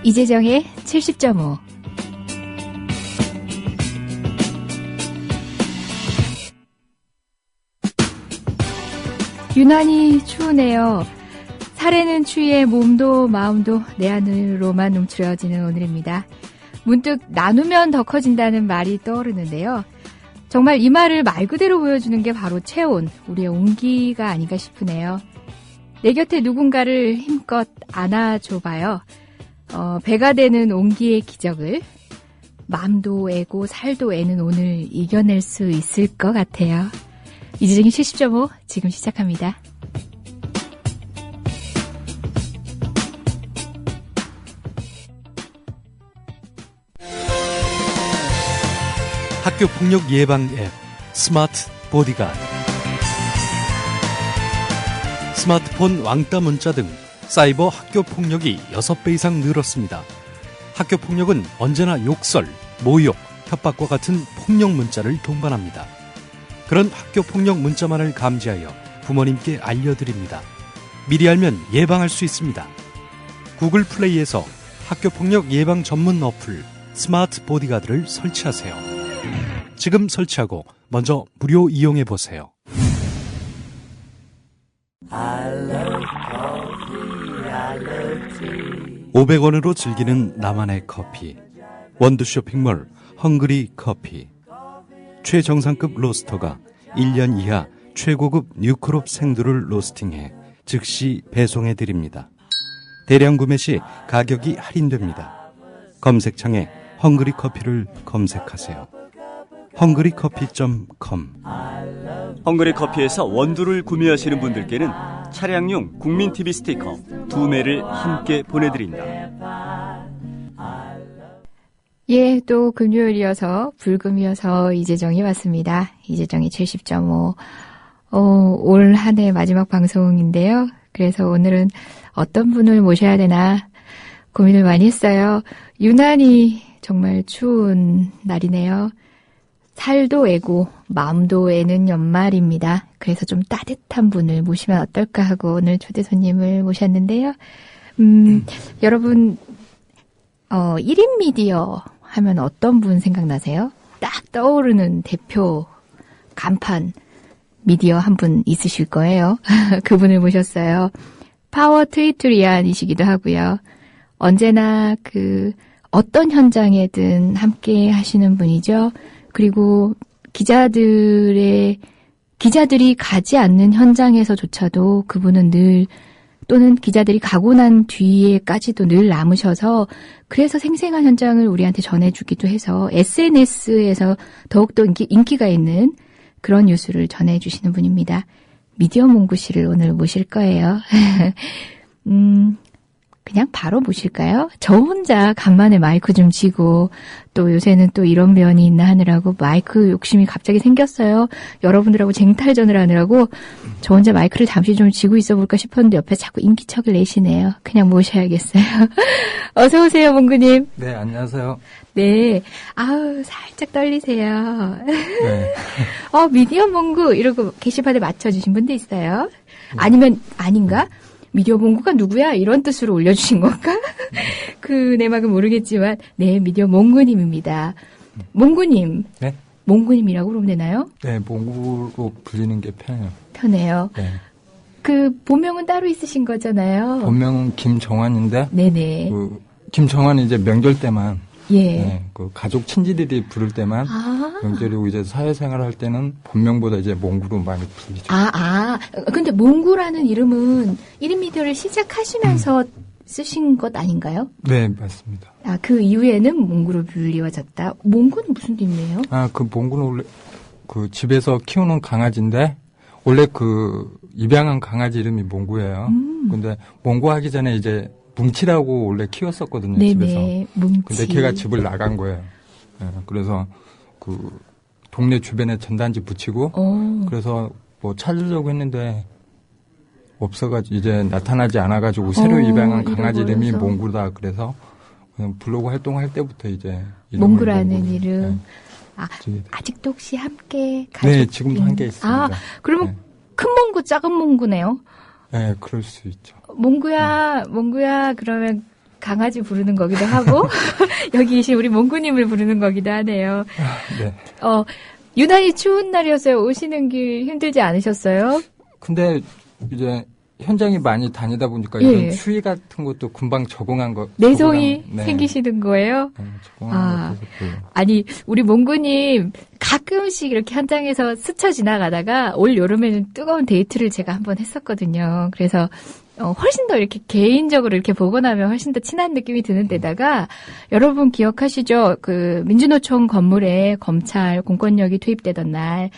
이재정의 70.5. 유난히 추우네요. 살에는 추위에 몸도 마음도 내 안으로만 움츠려지는 오늘입니다. 문득 나누면 더 커진다는 말이 떠오르는데요. 정말 이 말을 말 그대로 보여주는 게 바로 체온, 우리의 온기가 아닌가 싶으네요. 내 곁에 누군가를 힘껏 안아줘봐요. 배가 되는 온기의 기적을 마음도 애고 살도 애는 오늘 이겨낼 수 있을 것 같아요. 이재정의 70.5 지금 시작합니다. 학교폭력 예방 앱 스마트 보디가드. 스마트폰 왕따 문자 등 사이버 학교폭력이 6배 이상 늘었습니다. 학교폭력은 언제나 욕설, 모욕, 협박과 같은 폭력 문자를 동반합니다. 그런 학교폭력 문자만을 감지하여 부모님께 알려드립니다. 미리 알면 예방할 수 있습니다. 구글 플레이에서 학교폭력 예방 전문 어플 스마트 보디가드를 설치하세요. 지금 설치하고 먼저 무료 이용해보세요. 500원으로 즐기는 나만의 커피. 원두 쇼핑몰 헝그리 커피. 최정상급 로스터가 1년 이하 최고급 뉴크롭 생두를 로스팅해 즉시 배송해드립니다. 대량 구매 시 가격이 할인됩니다. 검색창에 헝그리 커피를 검색하세요. 헝그리커피.com. 헝그리 커피에서 원두를 구매하시는 분들께는 차량용 국민TV 스티커 2매를 함께 보내드립니다. 예, 또 금요일이어서 불금이어서 이재정이 왔습니다. 이재정이 70.5. 올 한 해 마지막 방송인데요. 그래서 오늘은 어떤 분을 모셔야 되나 고민을 많이 했어요. 유난히 정말 추운 날이네요. 살도 애고 마음도 애는 연말입니다. 그래서 좀 따뜻한 분을 모시면 어떨까 하고 오늘 초대 손님을 모셨는데요. 여러분 1인 미디어 하면 어떤 분 생각나세요? 딱 떠오르는 대표 간판 미디어 한 분 있으실 거예요. 그분을 모셨어요. 파워 트위트리안이시기도 하고요. 언제나 어떤 현장에든 함께 하시는 분이죠. 그리고 기자들이 가지 않는 현장에서조차도 그분은 늘, 또는 기자들이 가고 난 뒤에까지도 늘 남으셔서 그래서 생생한 현장을 우리한테 전해주기도 해서 SNS에서 더욱더 인기가 있는 그런 뉴스를 전해주시는 분입니다. 미디어 몽구 씨를 오늘 모실 거예요. 그냥 바로 모실까요? 저 혼자 간만에 마이크 좀 쥐고 또 요새는 또 이런 면이 있나 하느라고 마이크 욕심이 갑자기 생겼어요. 여러분들하고 쟁탈전을 하느라고 저 혼자 마이크를 잠시 좀 쥐고 있어 볼까 싶었는데 옆에 자꾸 인기척을 내시네요. 그냥 모셔야겠어요. 어서 오세요, 몽구님. 네, 안녕하세요. 네. 아우, 살짝 떨리세요. 네. 미디어 몽구 이러고 게시판에 맞춰주신 분도 있어요. 아니면 아닌가? 미디어 몽구가 누구야? 이런 뜻으로 올려주신 건가? 그 내막은 모르겠지만 네, 미디어 몽구님입니다. 몽구님. 네? 몽구님이라고 그러면 되나요? 네, 몽구로 불리는 게 편해요. 편해요. 네. 그 본명은 따로 있으신 거잖아요. 본명은 김정환인데 네네. 김정환이 이제 명절 때만 예. 네, 가족 친지들이 부를 때만 명절이고 이제 사회생활 할 때는 본명보다 이제 몽구로 많이 불리죠. 근데 몽구라는 이름은 1인 미디어를 시작하시면서 쓰신 것 아닌가요? 네, 맞습니다. 그 이후에는 몽구로 불리워졌다. 몽구는 무슨 의미예요? 그 몽구는 원래 집에서 키우는 강아지인데 원래 입양한 강아지 이름이 몽구예요. 근데 몽구 하기 전에 이제 뭉치라고 원래 키웠었거든요. 네네, 집에서. 뭉치. 근데 걔가 집을 나간 거예요. 네, 그래서 동네 주변에 전단지 붙이고 그래서 뭐 찾으려고 했는데 없어가지고 이제 나타나지 않아가지고 새로 입양한 강아지 이름이 몽구다. 그래서 그냥 블로그 활동할 때부터 이제 몽구라는 이름. 네. 아직도 혹시 함께 가족? 네, 지금도 함께 있습니다. 그러면 네. 큰 몽구, 작은 몽구네요? 네, 그럴 수 있죠. 몽구야, 그러면 강아지 부르는 거기도 하고 여기 계신 우리 몽구님을 부르는 거기도 하네요. 네. 유난히 추운 날이었어요. 오시는 길 힘들지 않으셨어요? 근데 이제 현장이 많이 다니다 보니까 예. 이런 추위 같은 것도 금방 적응한 거. 내성이 생기시는 거예요? 네, 적응한 것도. 아니, 우리 몽구님 가끔씩 이렇게 현장에서 스쳐 지나가다가 올 여름에는 뜨거운 데이트를 제가 한번 했었거든요. 그래서 훨씬 더 이렇게 개인적으로 이렇게 보고 나면 훨씬 더 친한 느낌이 드는 데다가 여러분 기억하시죠? 그 민주노총 건물에 검찰 공권력이 투입되던 날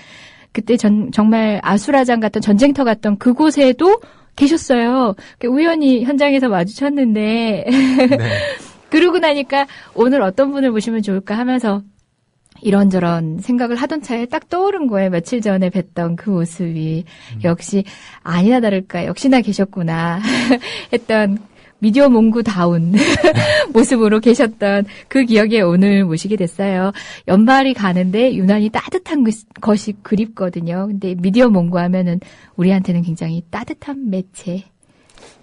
그때 정말 아수라장 같던 전쟁터 같던 그곳에도 계셨어요. 우연히 현장에서 마주쳤는데 네. 그러고 나니까 오늘 어떤 분을 모시면 좋을까 하면서 이런저런 생각을 하던 차에 딱 떠오른 거예요. 며칠 전에 뵀던 그 모습이 역시 아니나 다를까 역시나 계셨구나 했던 미디어 몽구다운 모습으로 계셨던 그 기억에 오늘 모시게 됐어요. 연말이 가는데 유난히 따뜻한 것이 그립거든요. 근데 미디어 몽구 하면은 우리한테는 굉장히 따뜻한 매체.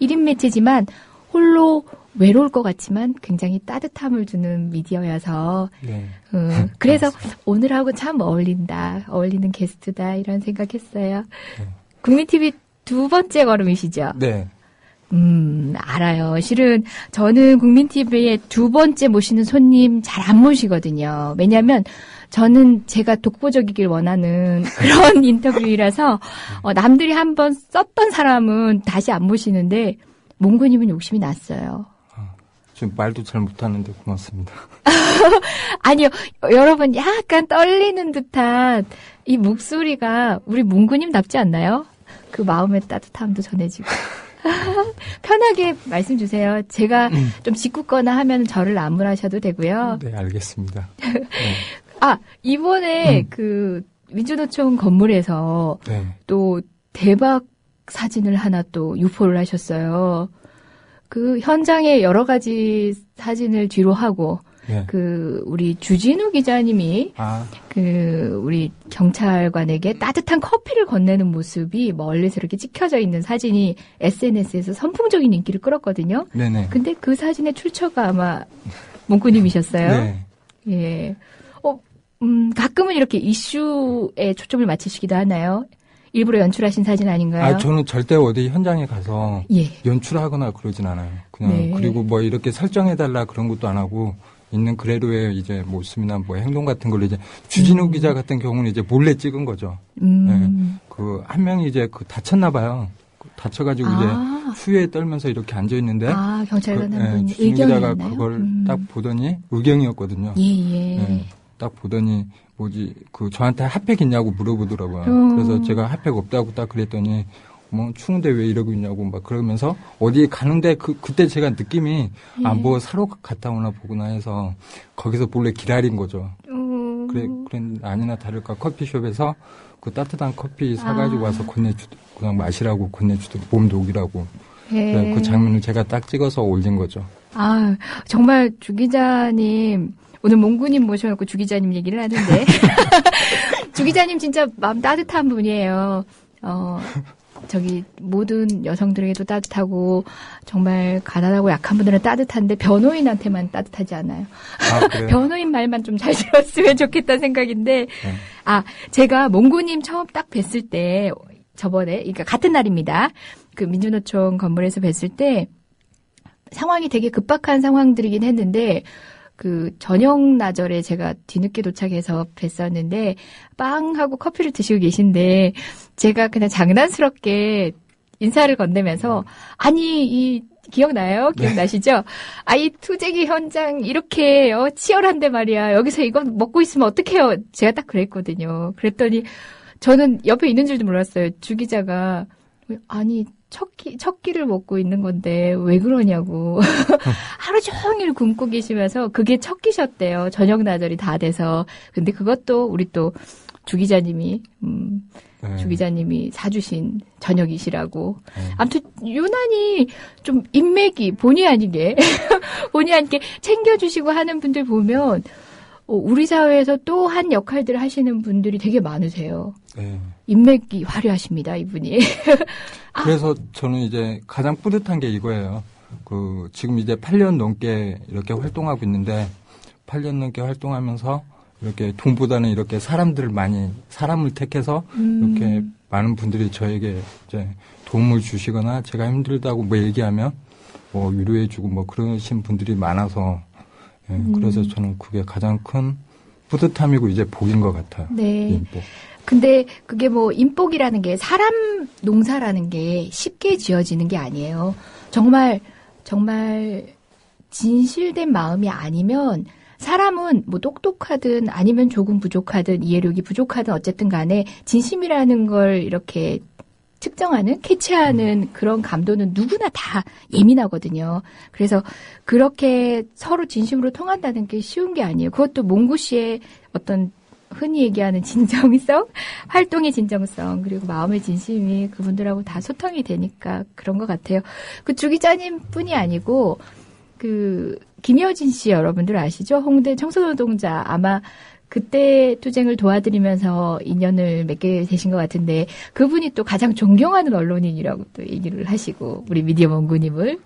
1인 매체지만 홀로 외로울 것 같지만 굉장히 따뜻함을 주는 미디어여서 네. 그래서 오늘하고 참 어울리는 게스트다 이런 생각했어요. 네. 국민TV 두 번째 걸음이시죠? 네. 알아요. 실은 저는 국민TV에 두 번째 모시는 손님 잘 안 모시거든요. 왜냐하면 저는 제가 독보적이길 원하는 그런 인터뷰라서 남들이 한번 썼던 사람은 다시 안 모시는데 몽구님은 욕심이 났어요. 좀 말도 잘 못하는데 고맙습니다. 아니요. 여러분 약간 떨리는 듯한 이 목소리가 우리 몽구님답지 않나요? 그 마음의 따뜻함도 전해지고. 편하게 말씀 주세요. 제가 좀 짓궂거나 하면 저를 나무라셔도 되고요. 네, 알겠습니다. 네. 이번에 그 민주노총 건물에서 네. 또 대박 사진을 하나 또 유포를 하셨어요. 그 현장에 여러 가지 사진을 뒤로 하고 네. 그 우리 주진우 기자님이 그 우리 경찰관에게 따뜻한 커피를 건네는 모습이 멀리서 이렇게 찍혀져 있는 사진이 SNS에서 선풍적인 인기를 끌었거든요. 네네. 근데 그 사진의 출처가 아마 몽구님이셨어요. 네. 예. 가끔은 이렇게 이슈에 초점을 맞추시기도 하나요? 일부러 연출하신 사진 아닌가요? 저는 절대 어디 현장에 가서 예. 연출하거나 그러진 않아요. 그냥 네. 그리고 뭐 이렇게 설정해달라 그런 것도 안 하고 있는 그대로의 이제 모습이나 뭐 행동 같은 걸로 이제 주진우 기자 같은 경우는 이제 몰래 찍은 거죠. 네. 그 한 명이 이제 다쳤나 봐요. 다쳐가지고 이제 수위에 떨면서 이렇게 앉아 있는데 경찰관 한 분이 주진우 기자가 의경이었나요? 그걸 딱 보더니 의경이었거든요. 예. 네. 딱 보더니 저한테 핫팩 있냐고 물어보더라고요. 그래서 제가 핫팩 없다고 딱 그랬더니 뭐 추운데 왜 이러고 있냐고 막 그러면서 어디에 가는데 그때 제가 느낌이 뭐 사러 갔다 오나 보구나 해서 거기서 몰래 기다린 거죠. 그래 아니나 다를까 커피숍에서 그 따뜻한 커피 사가지고 와서 그냥 마시라고 건네주더라고 몸 녹이라고. 네. 그 장면을 제가 딱 찍어서 올린 거죠. 정말 주 기자님 오늘 몽구님 모셔놓고 주 기자님 얘기를 하는데 주 기자님 진짜 마음 따뜻한 분이에요. 모든 여성들에게도 따뜻하고 정말 가난하고 약한 분들은 따뜻한데 변호인한테만 따뜻하지 않아요. 그래요? 변호인 말만 좀 잘 들었으면 좋겠다는 생각인데 제가 몽구님 처음 딱 뵀을 때 저번에 그러니까 같은 날입니다. 그 민주노총 건물에서 뵀을 때 상황이 되게 급박한 상황들이긴 했는데 그 저녁 나절에 제가 뒤늦게 도착해서 뵀었는데 빵하고 커피를 드시고 계신데 제가 그냥 장난스럽게 인사를 건네면서 이 기억나요? 기억나시죠? 이 투쟁의 현장 이렇게 치열한데 말이야. 여기서 이거 먹고 있으면 어떡해요? 제가 딱 그랬거든요. 그랬더니 저는 옆에 있는 줄도 몰랐어요. 주 기자가 첫 끼를 먹고 있는 건데 왜 그러냐고 하루 종일 굶고 계시면서 그게 첫 끼셨대요. 저녁 나절이 다 돼서. 근데 그것도 우리 또 주 기자님이 주 기자님이 사주신 저녁이시라고. 아무튼 유난히 좀 인맥이 본의 아니게 챙겨주시고 하는 분들 보면 우리 사회에서 또 한 역할들을 하시는 분들이 되게 많으세요. 네. 인맥이 화려하십니다, 이분이. 그래서 저는 이제 가장 뿌듯한 게 이거예요. 지금 이제 8년 넘게 이렇게 활동하고 있는데 8년 넘게 활동하면서 이렇게 돈보다는 이렇게 사람을 택해서 이렇게 많은 분들이 저에게 이제 도움을 주시거나 제가 힘들다고 뭐 얘기하면 뭐 위로해주고 뭐 그러신 분들이 많아서 그래서 저는 그게 가장 큰 뿌듯함이고 이제 복인 것 같아요. 네. 인복. 근데 그게 뭐 인복이라는 게 사람 농사라는 게 쉽게 지어지는 게 아니에요. 정말 진실된 마음이 아니면 사람은 뭐 똑똑하든 아니면 조금 부족하든 이해력이 부족하든 어쨌든 간에 진심이라는 걸 이렇게 측정하는, 캐치하는 그런 감도는 누구나 다 예민하거든요. 그래서 그렇게 서로 진심으로 통한다는 게 쉬운 게 아니에요. 그것도 몽구 씨의 어떤 흔히 얘기하는 진정성, 활동의 진정성, 그리고 마음의 진심이 그분들하고 다 소통이 되니까 그런 것 같아요. 그 주 기자님 뿐이 아니고, 김여진 씨 여러분들 아시죠? 홍대 청소노동자 아마 그때 투쟁을 도와드리면서 인연을 맺게 되신 것 같은데 그분이 또 가장 존경하는 언론인이라고 또 얘기를 하시고 우리 미디어 몽구님을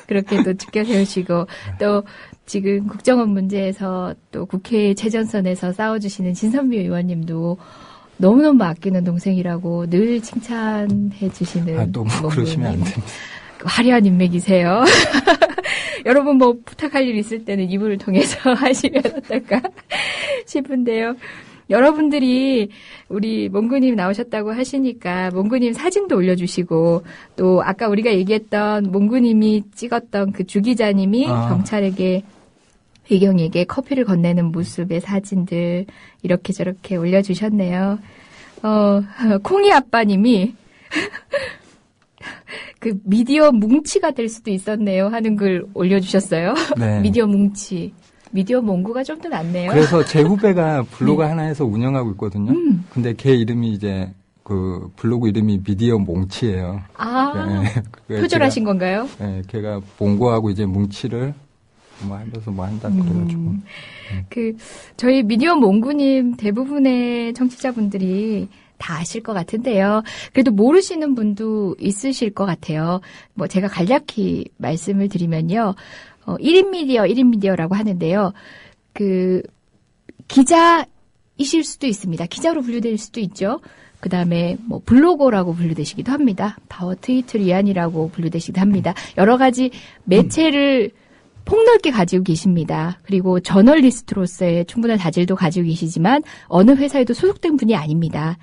그렇게 또 지켜 세우시고 또 지금 국정원 문제에서 또 국회 최전선에서 싸워주시는 진선미 의원님도 너무너무 아끼는 동생이라고 늘 칭찬해 주시는 너무 그러시면 안 됩니다. 화려한 인맥이세요. 여러분 뭐 부탁할 일 있을 때는 이분을 통해서 하시면 어떨까 싶은데요. 여러분들이 우리 몽구님 나오셨다고 하시니까 몽구님 사진도 올려주시고 또 아까 우리가 얘기했던 몽구님이 찍었던 그 주 기자님이 경찰에게 배경에게 커피를 건네는 모습의 사진들 이렇게 저렇게 올려주셨네요. 콩이 아빠님이 그 미디어 뭉치가 될 수도 있었네요 하는 글 올려주셨어요. 네. 미디어 뭉치. 미디어 몽구가 좀 더 낫네요. 그래서 제 후배가 블로그 하나 해서 운영하고 있거든요. 근데 걔 이름이 이제 그 블로그 이름이 미디어 몽치예요. 네. 표절하신 건가요? 네, 걔가 몽구하고 이제 뭉치를 뭐 하면서 뭐 한다 그래가지고. 저희 미디어 몽구님 대부분의 청취자분들이 다 아실 것 같은데요. 그래도 모르시는 분도 있으실 것 같아요. 뭐 제가 간략히 말씀을 드리면요. 1인 미디어라고 하는데요. 기자이실 수도 있습니다. 기자로 분류될 수도 있죠. 그 다음에 뭐 블로거라고 분류되시기도 합니다. 파워 트위터 리안이라고 분류되시기도 합니다. 여러 가지 매체를 폭넓게 가지고 계십니다. 그리고 저널리스트로서의 충분한 자질도 가지고 계시지만 어느 회사에도 소속된 분이 아닙니다.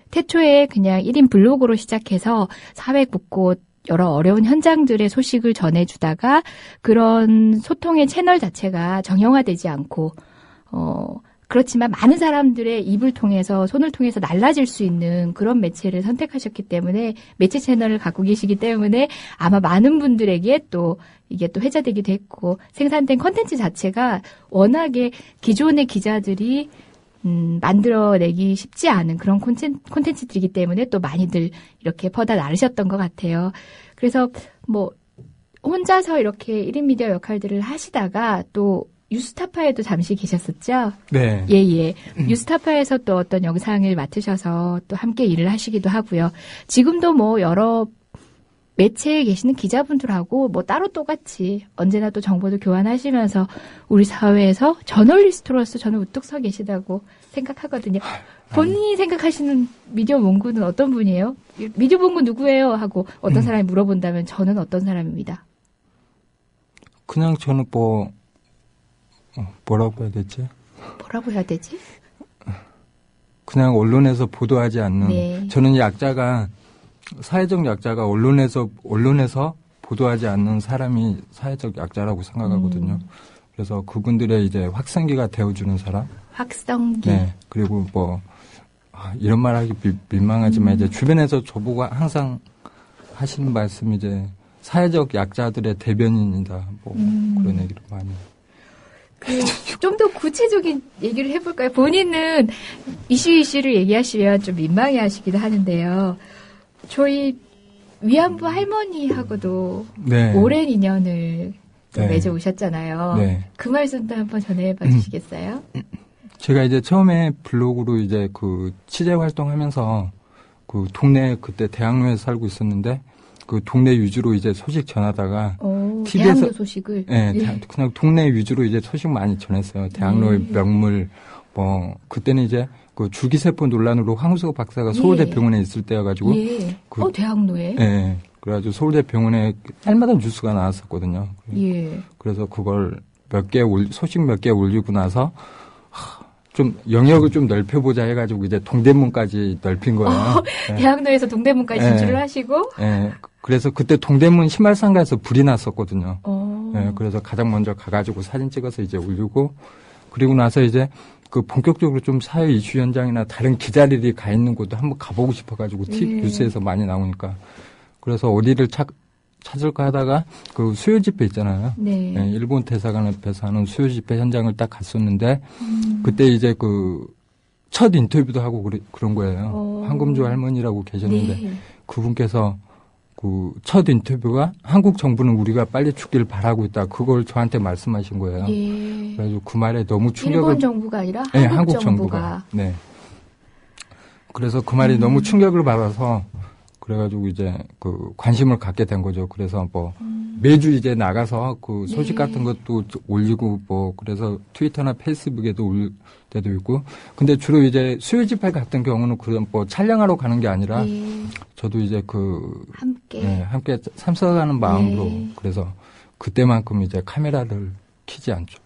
태초에 그냥 1인 블로그로 시작해서 사회 곳곳 여러 어려운 현장들의 소식을 전해주다가 그런 소통의 채널 자체가 정형화되지 않고 그렇지만 많은 사람들의 입을 통해서 손을 통해서 날라질 수 있는 그런 매체를 선택하셨기 때문에 매체 채널을 갖고 계시기 때문에 아마 많은 분들에게 또 이게 또 회자되기도 했고 생산된 콘텐츠 자체가 워낙에 기존의 기자들이 만들어내기 쉽지 않은 그런 콘텐츠들이기 때문에 또 많이들 이렇게 퍼다 나르셨던 것 같아요. 그래서 뭐 혼자서 이렇게 1인 미디어 역할들을 하시다가 또 뉴스타파에도 잠시 계셨었죠? 네. 예. 뉴스타파에서 또 어떤 영상을 맡으셔서 또 함께 일을 하시기도 하고요. 지금도 뭐 여러 매체에 계시는 기자분들하고 뭐 따로 똑같이 언제나 또 정보도 교환하시면서 우리 사회에서 저널리스트로서 저는 우뚝 서 계시다고 생각하거든요. 본인이 생각하시는 미디어 몽구는 어떤 분이에요? 미디어 몽구 누구예요? 하고 어떤 사람이 물어본다면 저는 어떤 사람입니다. 그냥 저는 뭐라고 해야 되지? 뭐라고 해야 되지? 그냥 언론에서 보도하지 않는 네. 저는 사회적 약자가 언론에서 보도하지 않는 사람이 사회적 약자라고 생각하거든요. 그래서 그분들의 이제 확성기가 되어주는 사람. 확성기. 네. 그리고 이런 말하기 민망하지만 이제 주변에서 저보고 항상 하시는 말씀이 이제 사회적 약자들의 대변인이다. 그런 얘기를 많이. 좀 더 구체적인 얘기를 해볼까요? 본인은 이슈를 얘기하시면 좀 민망해 하시기도 하는데요. 저희 위안부 할머니하고도 네. 오랜 인연을 네. 맺어오셨잖아요. 네. 그 말씀도 한번 전해봐 주시겠어요? 제가 이제 처음에 블로그로 이제 취재 활동하면서 동네 그때 대학로에 살고 있었는데 그 동네 위주로 이제 소식 전하다가 TV에서 대학로 소식을 그냥 동네 위주로 이제 소식 많이 전했어요. 대학로의 명물 뭐 그때는 이제 그 줄기세포 논란으로 황우석 박사가 서울대 병원에 있을 때여가지고 대학로에 그래가지고 서울대 병원에 날마다 뉴스가 나왔었거든요. 그래서 그걸 소식 몇 개 올리고 나서 좀 영역을 좀 넓혀보자 해가지고 이제 동대문까지 넓힌 거예요. 대학로에서 동대문까지 진출을 하시고. 그래서 그때 동대문 희말상가에서 불이 났었거든요. 그래서 가장 먼저 가가지고 사진 찍어서 이제 올리고 그리고 나서 이제 그 본격적으로 좀 사회 이슈 현장이나 다른 기자들이 가 있는 곳도 한번 가보고 싶어가지고 TV 뉴스에서 많이 나오니까 그래서 어디를 찾을까 하다가 그 수요 집회 있잖아요. 일본 대사관 앞에서 하는 수요 집회 현장을 딱 갔었는데 그때 이제 그 첫 인터뷰도 하고 그런 거예요. 황금조 할머니라고 계셨는데 그분께서 그 첫 인터뷰가 한국 정부는 우리가 빨리 죽기를 바라고 있다. 그걸 저한테 말씀하신 거예요. 그래서 그 말에 너무 충격을 일본 정부가 아니라 한국 정부가. 그래서 그 말이 너무 충격을 받아서 그래가지고 이제 그 관심을 갖게 된 거죠. 그래서 뭐 매주 이제 나가서 그 소식 같은 것도 올리고 뭐 그래서 트위터나 페이스북에도 올릴 때도 있고. 근데 주로 이제 수요 집회 같은 경우는 그런 뭐 촬영하러 가는 게 아니라 저도 이제 그 함께 참석하는 마음으로 그래서 그때만큼 이제 카메라를 켜지 않죠.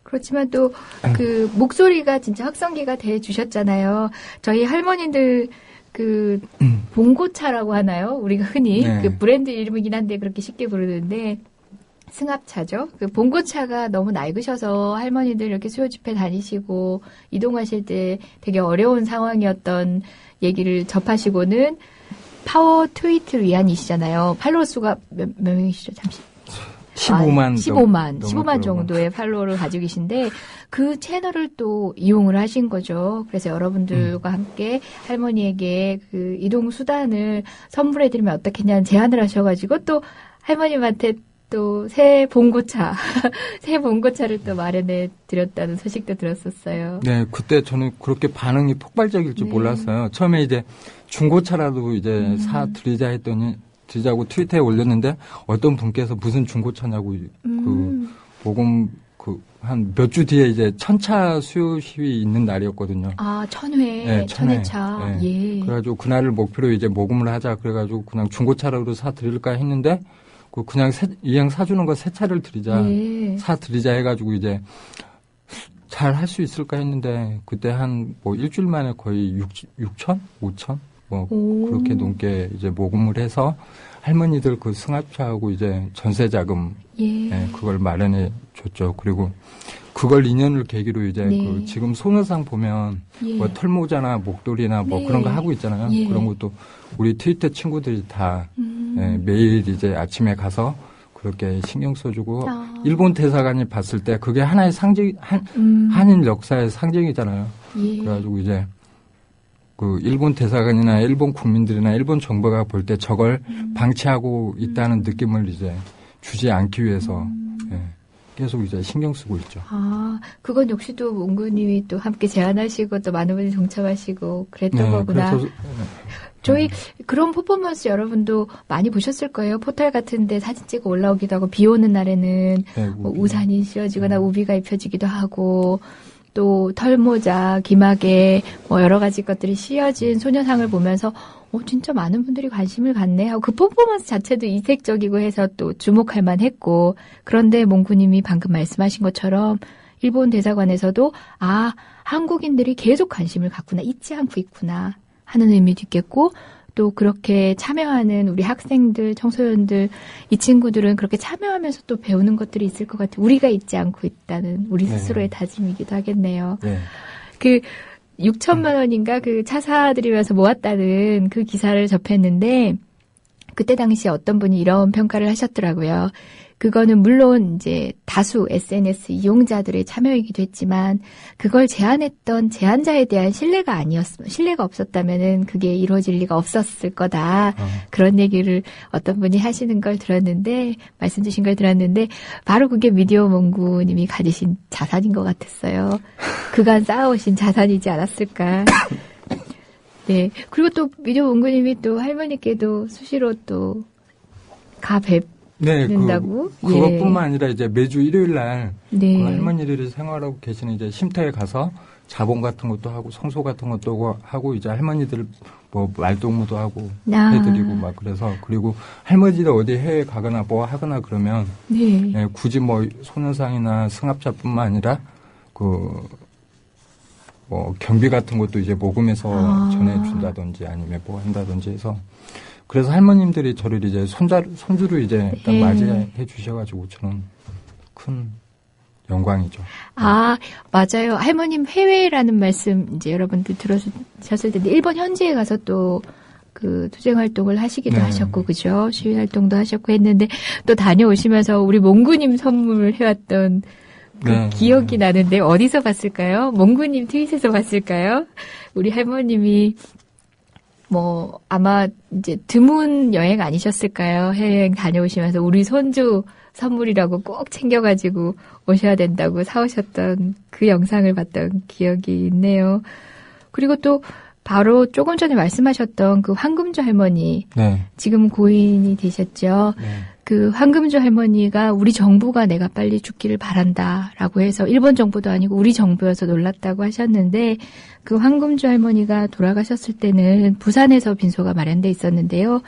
그렇지만 또 그 목소리가 진짜 확성기가 돼 주셨잖아요. 저희 할머니들 그 봉고차라고 하나요? 우리가 흔히 그 브랜드 이름이긴 한데 그렇게 쉽게 부르는데 승합차죠. 그 봉고차가 너무 낡으셔서 할머니들 이렇게 수요 집회 다니시고 이동하실 때 되게 어려운 상황이었던 얘기를 접하시고는 파워 트위트를 위한이시잖아요. 팔로워 수가 몇 명이시죠? 잠시. 15만 정도의 팔로워를 가지고 계신데 그 채널을 또 이용을 하신 거죠. 그래서 여러분들과 함께 할머니에게 그 이동 수단을 선물해드리면 어떻겠냐는 제안을 하셔가지고 또 할머님한테 또 새 봉고차를 또 마련해 드렸다는 소식도 들었었어요. 네, 그때 저는 그렇게 반응이 폭발적일 줄 몰랐어요. 처음에 이제 중고차라도 이제 사 드리자고 트위터에 올렸는데 어떤 분께서 무슨 중고차냐고 그 모금 한 몇 주 뒤에 이제 1000차 수요 시위 있는 날이었거든요. 아, 1000회, 1000회차. 그래가지고 그날을 목표로 이제 모금을 하자 그래가지고 그냥 중고차라도 사 드릴까 했는데 그냥 이왕 사주는 거 새 차를 사 드리자 해가지고 이제 잘 할 수 있을까 했는데 그때 한 뭐 일주일 만에 거의 6천? 5천? 뭐 그렇게 넘게 이제 모금을 해서 할머니들 그 승합차하고 이제 전세 자금 그걸 마련해 줬죠. 그리고 그걸 인연을 계기로 이제 그 지금 소녀상 보면 뭐 털모자나 목도리나 뭐 그런 거 하고 있잖아요. 그런 것도 우리 트위터 친구들이 다 매일 이제 아침에 가서 그렇게 신경 써주고 일본 대사관이 봤을 때 그게 하나의 한일 역사의 상징이잖아요. 그래가지고 이제 그 일본 대사관이나 일본 국민들이나 일본 정부가 볼 때 저걸 방치하고 있다는 느낌을 이제 주지 않기 위해서 계속 이제 신경 쓰고 있죠. 아, 그건 역시 또 몽구님이 또 함께 제안하시고 또 많은 분이 동참하시고 그랬던 거구나. 저희 그런 퍼포먼스 여러분도 많이 보셨을 거예요. 포털 같은데 사진 찍어 올라오기도 하고 비 오는 날에는 뭐 우산이 씌워지거나 우비가 입혀지기도 하고 또 털모자, 기마개 뭐 여러 가지 것들이 씌워진 소녀상을 보면서 진짜 많은 분들이 관심을 갖네 하고 그 퍼포먼스 자체도 이색적이고 해서 또 주목할 만했고 그런데 몽구님이 방금 말씀하신 것처럼 일본 대사관에서도 한국인들이 계속 관심을 갖구나 잊지 않고 있구나 하는 의미도 있겠고 또 그렇게 참여하는 우리 학생들, 청소년들 이 친구들은 그렇게 참여하면서 또 배우는 것들이 있을 것 같아요. 우리가 잊지 않고 있다는 우리 스스로의 다짐이기도 하겠네요. 그 6천만 원인가 그 차 사들이면서 모았다는 그 기사를 접했는데 그때 당시 어떤 분이 이런 평가를 하셨더라고요. 그거는 물론 이제 다수 SNS 이용자들의 참여이기도 했지만 그걸 제안했던 제안자에 대한 신뢰가 없었다면은 그게 이루어질 리가 없었을 거다. 그런 얘기를 어떤 분이 하시는 걸 들었는데 말씀 주신 걸 들었는데 바로 그게 미디어 몽구님이 가지신 자산인 것 같았어요. 그간 쌓아오신 자산이지 않았을까. 예. 그리고 또 미디어 원구님이 또 할머니께도 수시로 또 뵙는다고. 그것뿐만 아니라 이제 매주 일요일 날 네. 그 할머니들이 생활하고 계시는 이제 쉼터에 가서 자본 같은 것도 하고 성소 같은 것도 하고 이제 할머니들 뭐 말동무도 하고 해드리고 막 그래서 그리고 할머니들 어디 해외 가거나 뭐 하거나 그러면 네. 예, 굳이 뭐 소녀상이나 승합차뿐만 아니라 뭐 경비 같은 것도 이제 모금해서 전해준다든지 아니면 뭐 한다든지 해서 그래서 할머님들이 저를 이제 손주를 이제 딱 맞이해 주셔가지고 저는 큰 영광이죠. 아, 맞아요. 할머님 해외라는 말씀 이제 여러분들 들으셨을 텐데 일본 현지에 가서 또 그 투쟁 활동을 하시기도 하셨고 그죠? 시위 활동도 하셨고 했는데 또 다녀오시면서 우리 몽구님 선물을 해왔던 그 기억이 나는데 어디서 봤을까요? 몽구님 트윗에서 봤을까요? 우리 할머님이 뭐 아마 이제 드문 여행 아니셨을까요? 해외여행 다녀오시면서 우리 손주 선물이라고 꼭 챙겨가지고 오셔야 된다고 사오셨던 그 영상을 봤던 기억이 있네요. 그리고 또 바로 조금 전에 말씀하셨던 그 황금조 할머니 지금 고인이 되셨죠. 그 황금조 할머니가 우리 정부가 내가 빨리 죽기를 바란다라고 해서 일본 정부도 아니고 우리 정부여서 놀랐다고 하셨는데 그 황금조 할머니가 돌아가셨을 때는 부산에서 빈소가 마련돼 있었는데요.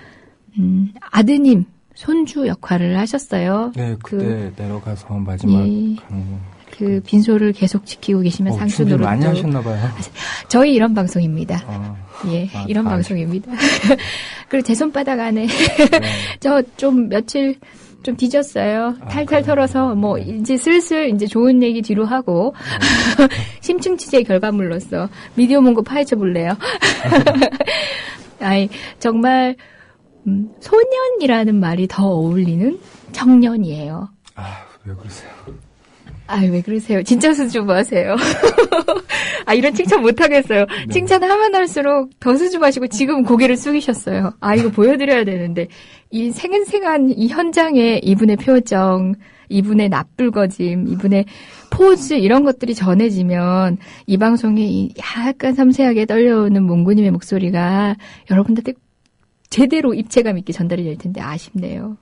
아드님, 손주 역할을 하셨어요. 네, 그때 내려가서 마지막 가는 그 빈소를 계속 지키고 계시면 상수 노릇도 많이 하셨나 봐요. 저희 이런 방송입니다. 이런 방송입니다. 그리고 제 손바닥 안에 저 좀 며칠 좀 뒤졌어요. 탈탈 털어서 뭐 이제 슬슬 이제 좋은 얘기 뒤로 하고 심층 취재 결과물로서 미디어 몽고 파헤쳐 볼래요. 아이 정말 소년이라는 말이 더 어울리는 청년이에요. 왜 그러세요? 왜 그러세요? 진짜 수줍어하세요. 이런 칭찬 못하겠어요. 칭찬하면 할수록 더 수줍어하시고 지금 고개를 숙이셨어요. 이거 보여드려야 되는데 이 생생한 이 현장의 이분의 표정, 이분의 납불거짐, 이분의 포즈 이런 것들이 전해지면 이 방송에 약간 섬세하게 떨려오는 몽구님의 목소리가 여러분들한테 제대로 입체감 있게 전달이 될 텐데 아쉽네요.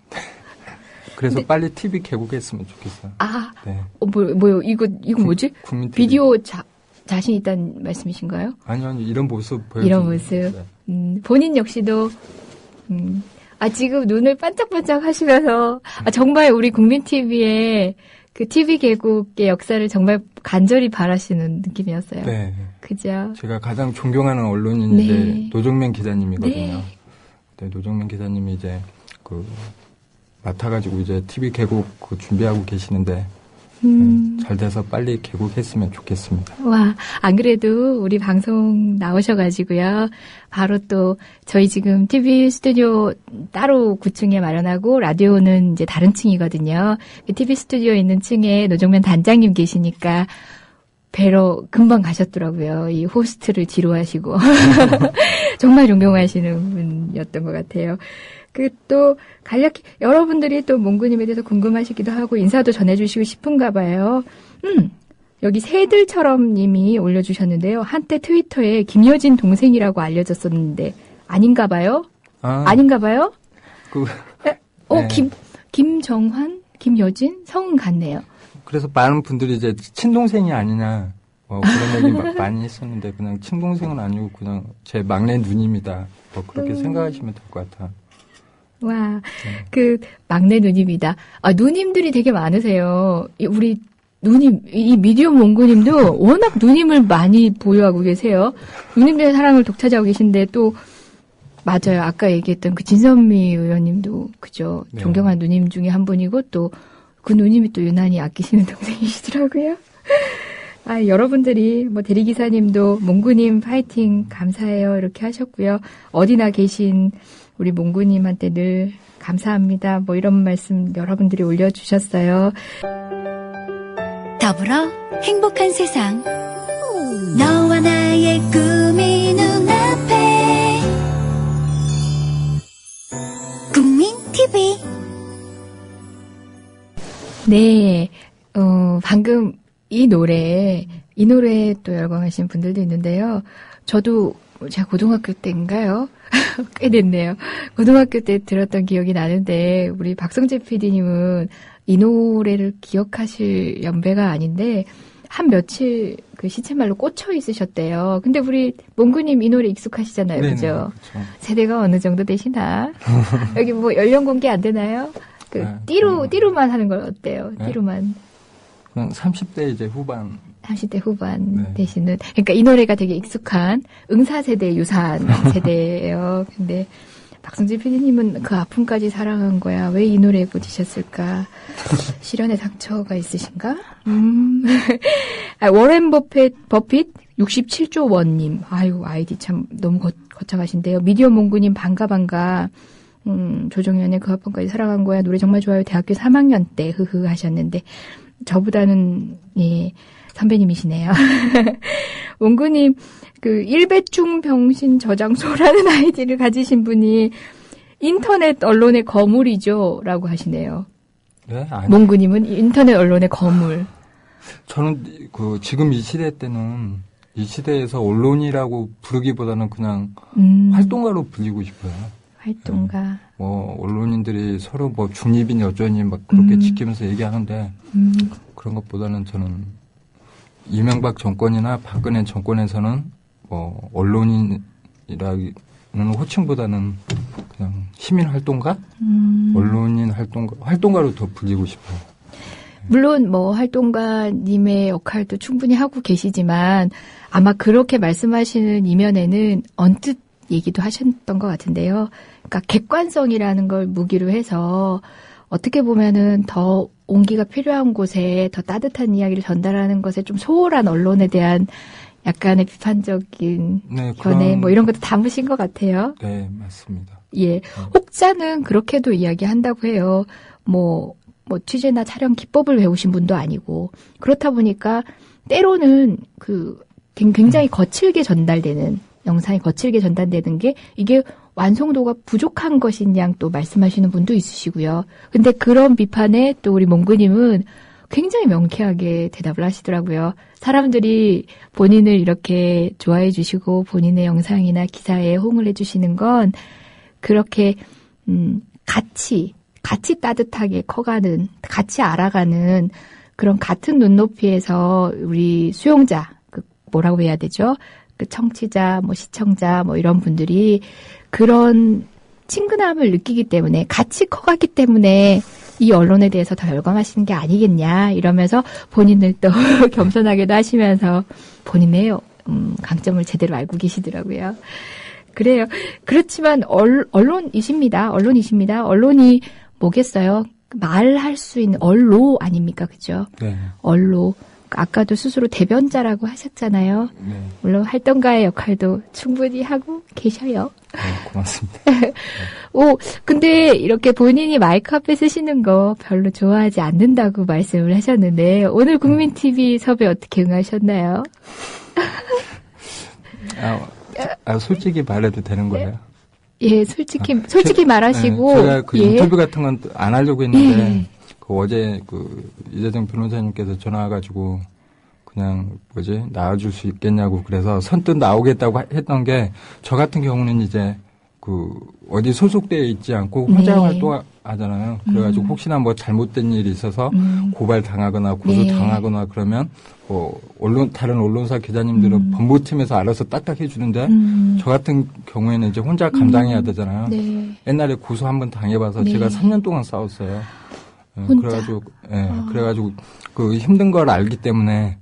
그래서 빨리 TV 개국했으면 좋겠어요. 뭐요? 이거 뭐지? 국민 TV. 비디오 자신 있다는 말씀이신가요? 아니요, 이런 모습 보여주는. 이런 모습. 본인 역시도, 지금 눈을 반짝반짝 하시면서, 정말 우리 국민TV의 그 TV 개국의 역사를 정말 간절히 바라시는 느낌이었어요. 네. 그죠? 제가 가장 존경하는 언론인 이제 노정면 기자님이거든요. 네, 노정면 기자님이 이제 맡아가지고 이제 TV 개국 준비하고 계시는데 잘 돼서 빨리 개국했으면 좋겠습니다. 와, 안 그래도 우리 방송 나오셔가지고요. 바로 또 저희 지금 TV 스튜디오 따로 9층에 마련하고 라디오는 이제 다른 층이거든요. TV 스튜디오 있는 층에 노정면 단장님 계시니까 뵈러 금방 가셨더라고요. 이 호스트를 뒤로 하시고. 정말 존경하시는 분이었던 것 같아요. 또 간략히 여러분들이 또 몽구님에 대해서 궁금하시기도 하고 인사도 전해주시고 싶은가 봐요. 여기 새들처럼 님이 올려주셨는데요. 한때 트위터에 김여진 동생이라고 알려졌었는데 아닌가 봐요? 아닌가 봐요? 김정환? 김여진? 성은 같네요. 그래서 많은 분들이 이제 친동생이 아니냐 그런 얘기 많이 했었는데 그냥 친동생은 아니고 그냥 제 막내 누님이다. 그렇게 생각하시면 될 것 같아요. 와, 막내 누님이다. 누님들이 되게 많으세요. 우리 누님, 이 미디어 몽구님도 워낙 누님을 많이 보유하고 계세요. 누님들의 사랑을 독차지하고 계신데 또, 맞아요. 아까 얘기했던 그 진선미 의원님도, 그죠. 존경한 누님 중에 한 분이고 또, 그 누님이 또 유난히 아끼시는 동생이시더라고요. 여러분들이, 대리기사님도 몽구님 파이팅 감사해요. 이렇게 하셨고요. 어디나 계신 우리 몽구님한테 늘 감사합니다. 이런 말씀 여러분들이 올려주셨어요. 더불어 행복한 세상. 너와 나의 꿈이 눈앞에. 국민TV. 네, 방금 이 노래에 또 열광하신 분들도 있는데요. 저도 제가 고등학교 때인가요? 꽤 됐네요. 고등학교 때 들었던 기억이 나는데 우리 박성재 PD님은 이 노래를 기억하실 연배가 아닌데 한 며칠 그 시체말로 꽂혀 있으셨대요. 근데 우리 몽구님 이 노래 익숙하시잖아요. 네네, 그죠? 그렇죠. 세대가 어느 정도 되시나? 여기 뭐 연령 공개 안 되나요? 그 띠로만 하는 걸 어때요? 네? 띠로만. 그냥 30대 이제 후반. 30대 후반 네. 되시는, 그러니까 이 노래가 되게 익숙한 응사세대 유사한 세대예요. 근데 박성재 PD님은 그 아픔까지 사랑한 거야. 왜 이 노래에 꽂히셨을까? 실연의 상처가 있으신가? 워렌 버핏 67조 원님. 아유, 아이디 참 너무 거창하신데요. 미디어 몽구님 반가. 조정현의 그 아픔까지 사랑한 거야. 노래 정말 좋아요. 대학교 3학년 때 흐흐 하셨는데 저보다는 예. 선배님이시네요. 몽구님, 그, 일배충 병신 저장소라는 아이디를 가지신 분이 인터넷 언론의 거물이죠. 라고 하시네요. 네? 아니. 몽구님은 인터넷 언론의 거물. 저는 지금 이 시대 때는 이 시대에서 언론이라고 부르기보다는 그냥 활동가로 불리고 싶어요. 활동가. 네. 뭐, 언론인들이 서로 뭐 중립이니 어쩌니 막 그렇게 지키면서 얘기하는데 그런 것보다는 저는 이명박 정권이나 박근혜 정권에서는 뭐 언론인이라는 호칭보다는 그냥 시민 활동가, 언론인 활동가로 더 불리고 싶어요. 물론 뭐 활동가님의 역할도 충분히 하고 계시지만 아마 그렇게 말씀하시는 이면에는 언뜻 얘기도 하셨던 것 같은데요. 그러니까 객관성이라는 걸 무기로 해서 어떻게 보면은 더 온기가 필요한 곳에 더 따뜻한 이야기를 전달하는 것에 좀 소홀한 언론에 대한 약간의 비판적인 견해 뭐 이런 것도 담으신 것 같아요. 네, 맞습니다. 예. 혹자는 그렇게도 이야기한다고 해요. 뭐 취재나 촬영 기법을 배우신 분도 아니고 그렇다 보니까 때로는 굉장히 거칠게 전달되는 영상이 거칠게 전달되는 게 이게 완성도가 부족한 것인 양 또 말씀하시는 분도 있으시고요. 근데 그런 비판에 또 우리 몽구님은 굉장히 명쾌하게 대답을 하시더라고요. 사람들이 본인을 이렇게 좋아해 주시고 본인의 영상이나 기사에 호응을 해 주시는 건 그렇게 같이 따뜻하게 커가는, 같이 알아가는 그런 같은 눈높이에서 우리 수용자, 뭐라고 해야 되죠? 그 청취자, 시청자, 이런 분들이 그런 친근함을 느끼기 때문에 같이 커갔기 때문에 이 언론에 대해서 더 열광하시는 게 아니겠냐 이러면서 본인을 또 겸손하게도 하시면서 본인의 강점을 제대로 알고 계시더라고요. 그래요. 그렇지만 언론이십니다. 언론이 뭐겠어요? 말할 수 있는 언로 아닙니까? 그죠? 네. 언로. 아까도 스스로 대변자라고 하셨잖아요. 네. 물론 활동가의 역할도 충분히 하고 계셔요. 네, 고맙습니다. 근데 이렇게 본인이 마이크 앞에 쓰시는 거 별로 좋아하지 않는다고 말씀을 하셨는데 오늘 국민TV 섭외 어떻게 응하셨나요? 솔직히 말해도 되는 거예요? 예, 솔직히 말하시고. 제가 인터뷰 같은 건 안 하려고 했는데 어제 이재정 변호사님께서 전화 와가지고 그냥 나와줄 수 있겠냐고 그래서 선뜻 나오겠다고 했던 게 저 같은 경우는 이제 어디 소속되어 있지 않고 혼자 활동하잖아요. 그래가지고 혹시나 잘못된 일이 있어서 고발 당하거나 고소 당하거나 그러면 다른 언론사 기자님들은 법무팀에서 알아서 딱딱 해주는데 저 같은 경우에는 이제 혼자 감당해야 되잖아요. 네. 옛날에 고소 한번 당해봐서 제가 3년 동안 싸웠어요. 그래가지고 힘든 걸 알기 때문에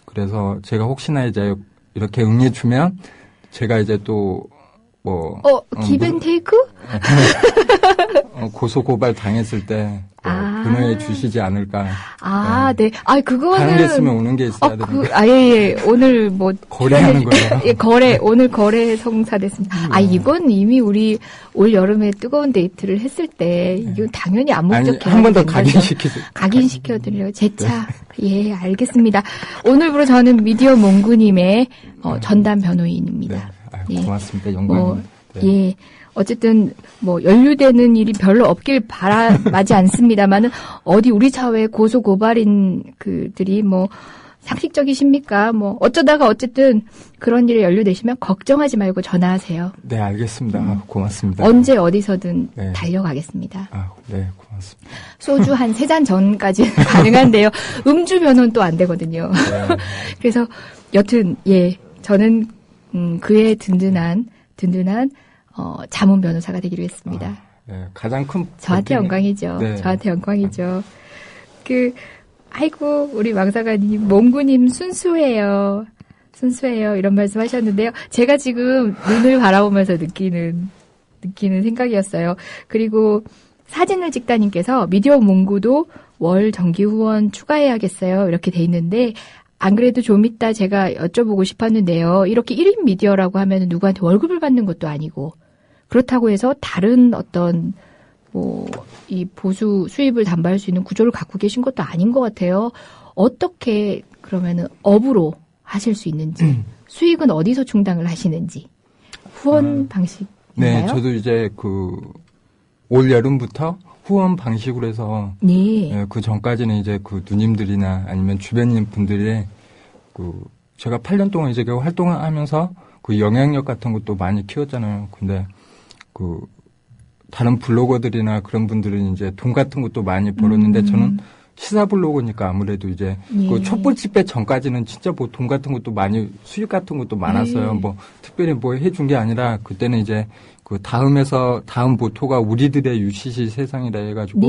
그래서 제가 혹시나 이제 이렇게 응해주면 제가 이제 또 기브앤테이크? 고소 고발 당했을 때 변호해 주시지 않을까. 네. 그거는 다른 게 있으면 오는 게 있어야 되는 거예요. 예. 오늘 거래하는 거예요. 예, 오늘 거래 성사됐습니다. 이건 이미 우리 올 여름에 뜨거운 데이트를 했을 때 이건 당연히 암묵적 한 번 더 각인시켜드려요. 제차. 예, 알겠습니다. 오늘부로 저는 미디어 몽구님의 전담 변호인입니다. 네. 고맙습니다. 영광입니다. 예. 어쨌든 연루되는 일이 별로 없길 바라지 않습니다만은 어디 우리 사회 고소 고발인 그들이 상식적이십니까? 뭐 어쩌다가 어쨌든 그런 일에 연루되시면 걱정하지 말고 전화하세요. 네, 알겠습니다. 고맙습니다. 언제 어디서든 네. 달려가겠습니다. 네, 고맙습니다. 소주 한 3잔 전까지는 가능한데요. 음주 변호는 또 안 되거든요. 네. 그래서 여튼 저는 그의 든든한 자문 변호사가 되기로 했습니다. 네, 가장 큰 저한테 영광이죠. 네. 저한테 영광이죠. 아이고 우리 왕사관님, 몽구님 순수해요. 이런 말씀하셨는데요. 제가 지금 눈을 바라보면서 느끼는 생각이었어요. 그리고 사진을 찍다님께서 미디어 몽구도 월 정기 후원 추가해야겠어요. 이렇게 돼 있는데 안 그래도 좀 이따 제가 여쭤보고 싶었는데요. 이렇게 1인 미디어라고 하면 누구한테 월급을 받는 것도 아니고 그렇다고 해서 다른 어떤 이 보수 수입을 담보할 수 있는 구조를 갖고 계신 것도 아닌 것 같아요. 어떻게 그러면은 업으로 하실 수 있는지, 수익은 어디서 충당을 하시는지, 후원 방식인가요? 네, 저도 이제 올 여름부터 후원 방식으로 해서 네. 그 전까지는 이제 누님들이나 아니면 주변인 분들이 제가 8년 동안 이제 활동하면서 영향력 같은 것도 많이 키웠잖아요. 근데 다른 블로거들이나 그런 분들은 이제 돈 같은 것도 많이 벌었는데 저는 시사 블로거니까 아무래도 이제 촛불 집회 전까지는 진짜 돈 같은 것도 많이 수익 같은 것도 많았어요. 특별히 해준 게 아니라 그때는 이제 다음 모토가 우리들의 UCC 세상이라 해가지고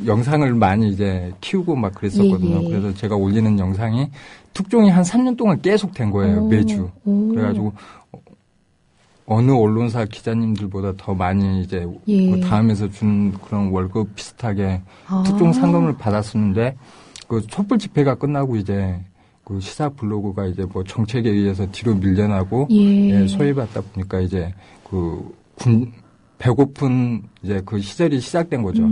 영상을 많이 이제 키우고 막 그랬었거든요. 그래서 제가 올리는 영상이 특종이 한 3년 동안 계속 된 거예요. 매주. 그래가지고 어느 언론사 기자님들보다 더 많이 이제 다음에서 준 그런 월급 비슷하게 특종 상금을 받았었는데 촛불 집회가 끝나고 이제 시사 블로그가 이제 정책에 의해서 뒤로 밀려나고 소외받다 보니까 이제 배고픈 이제 시절이 시작된 거죠.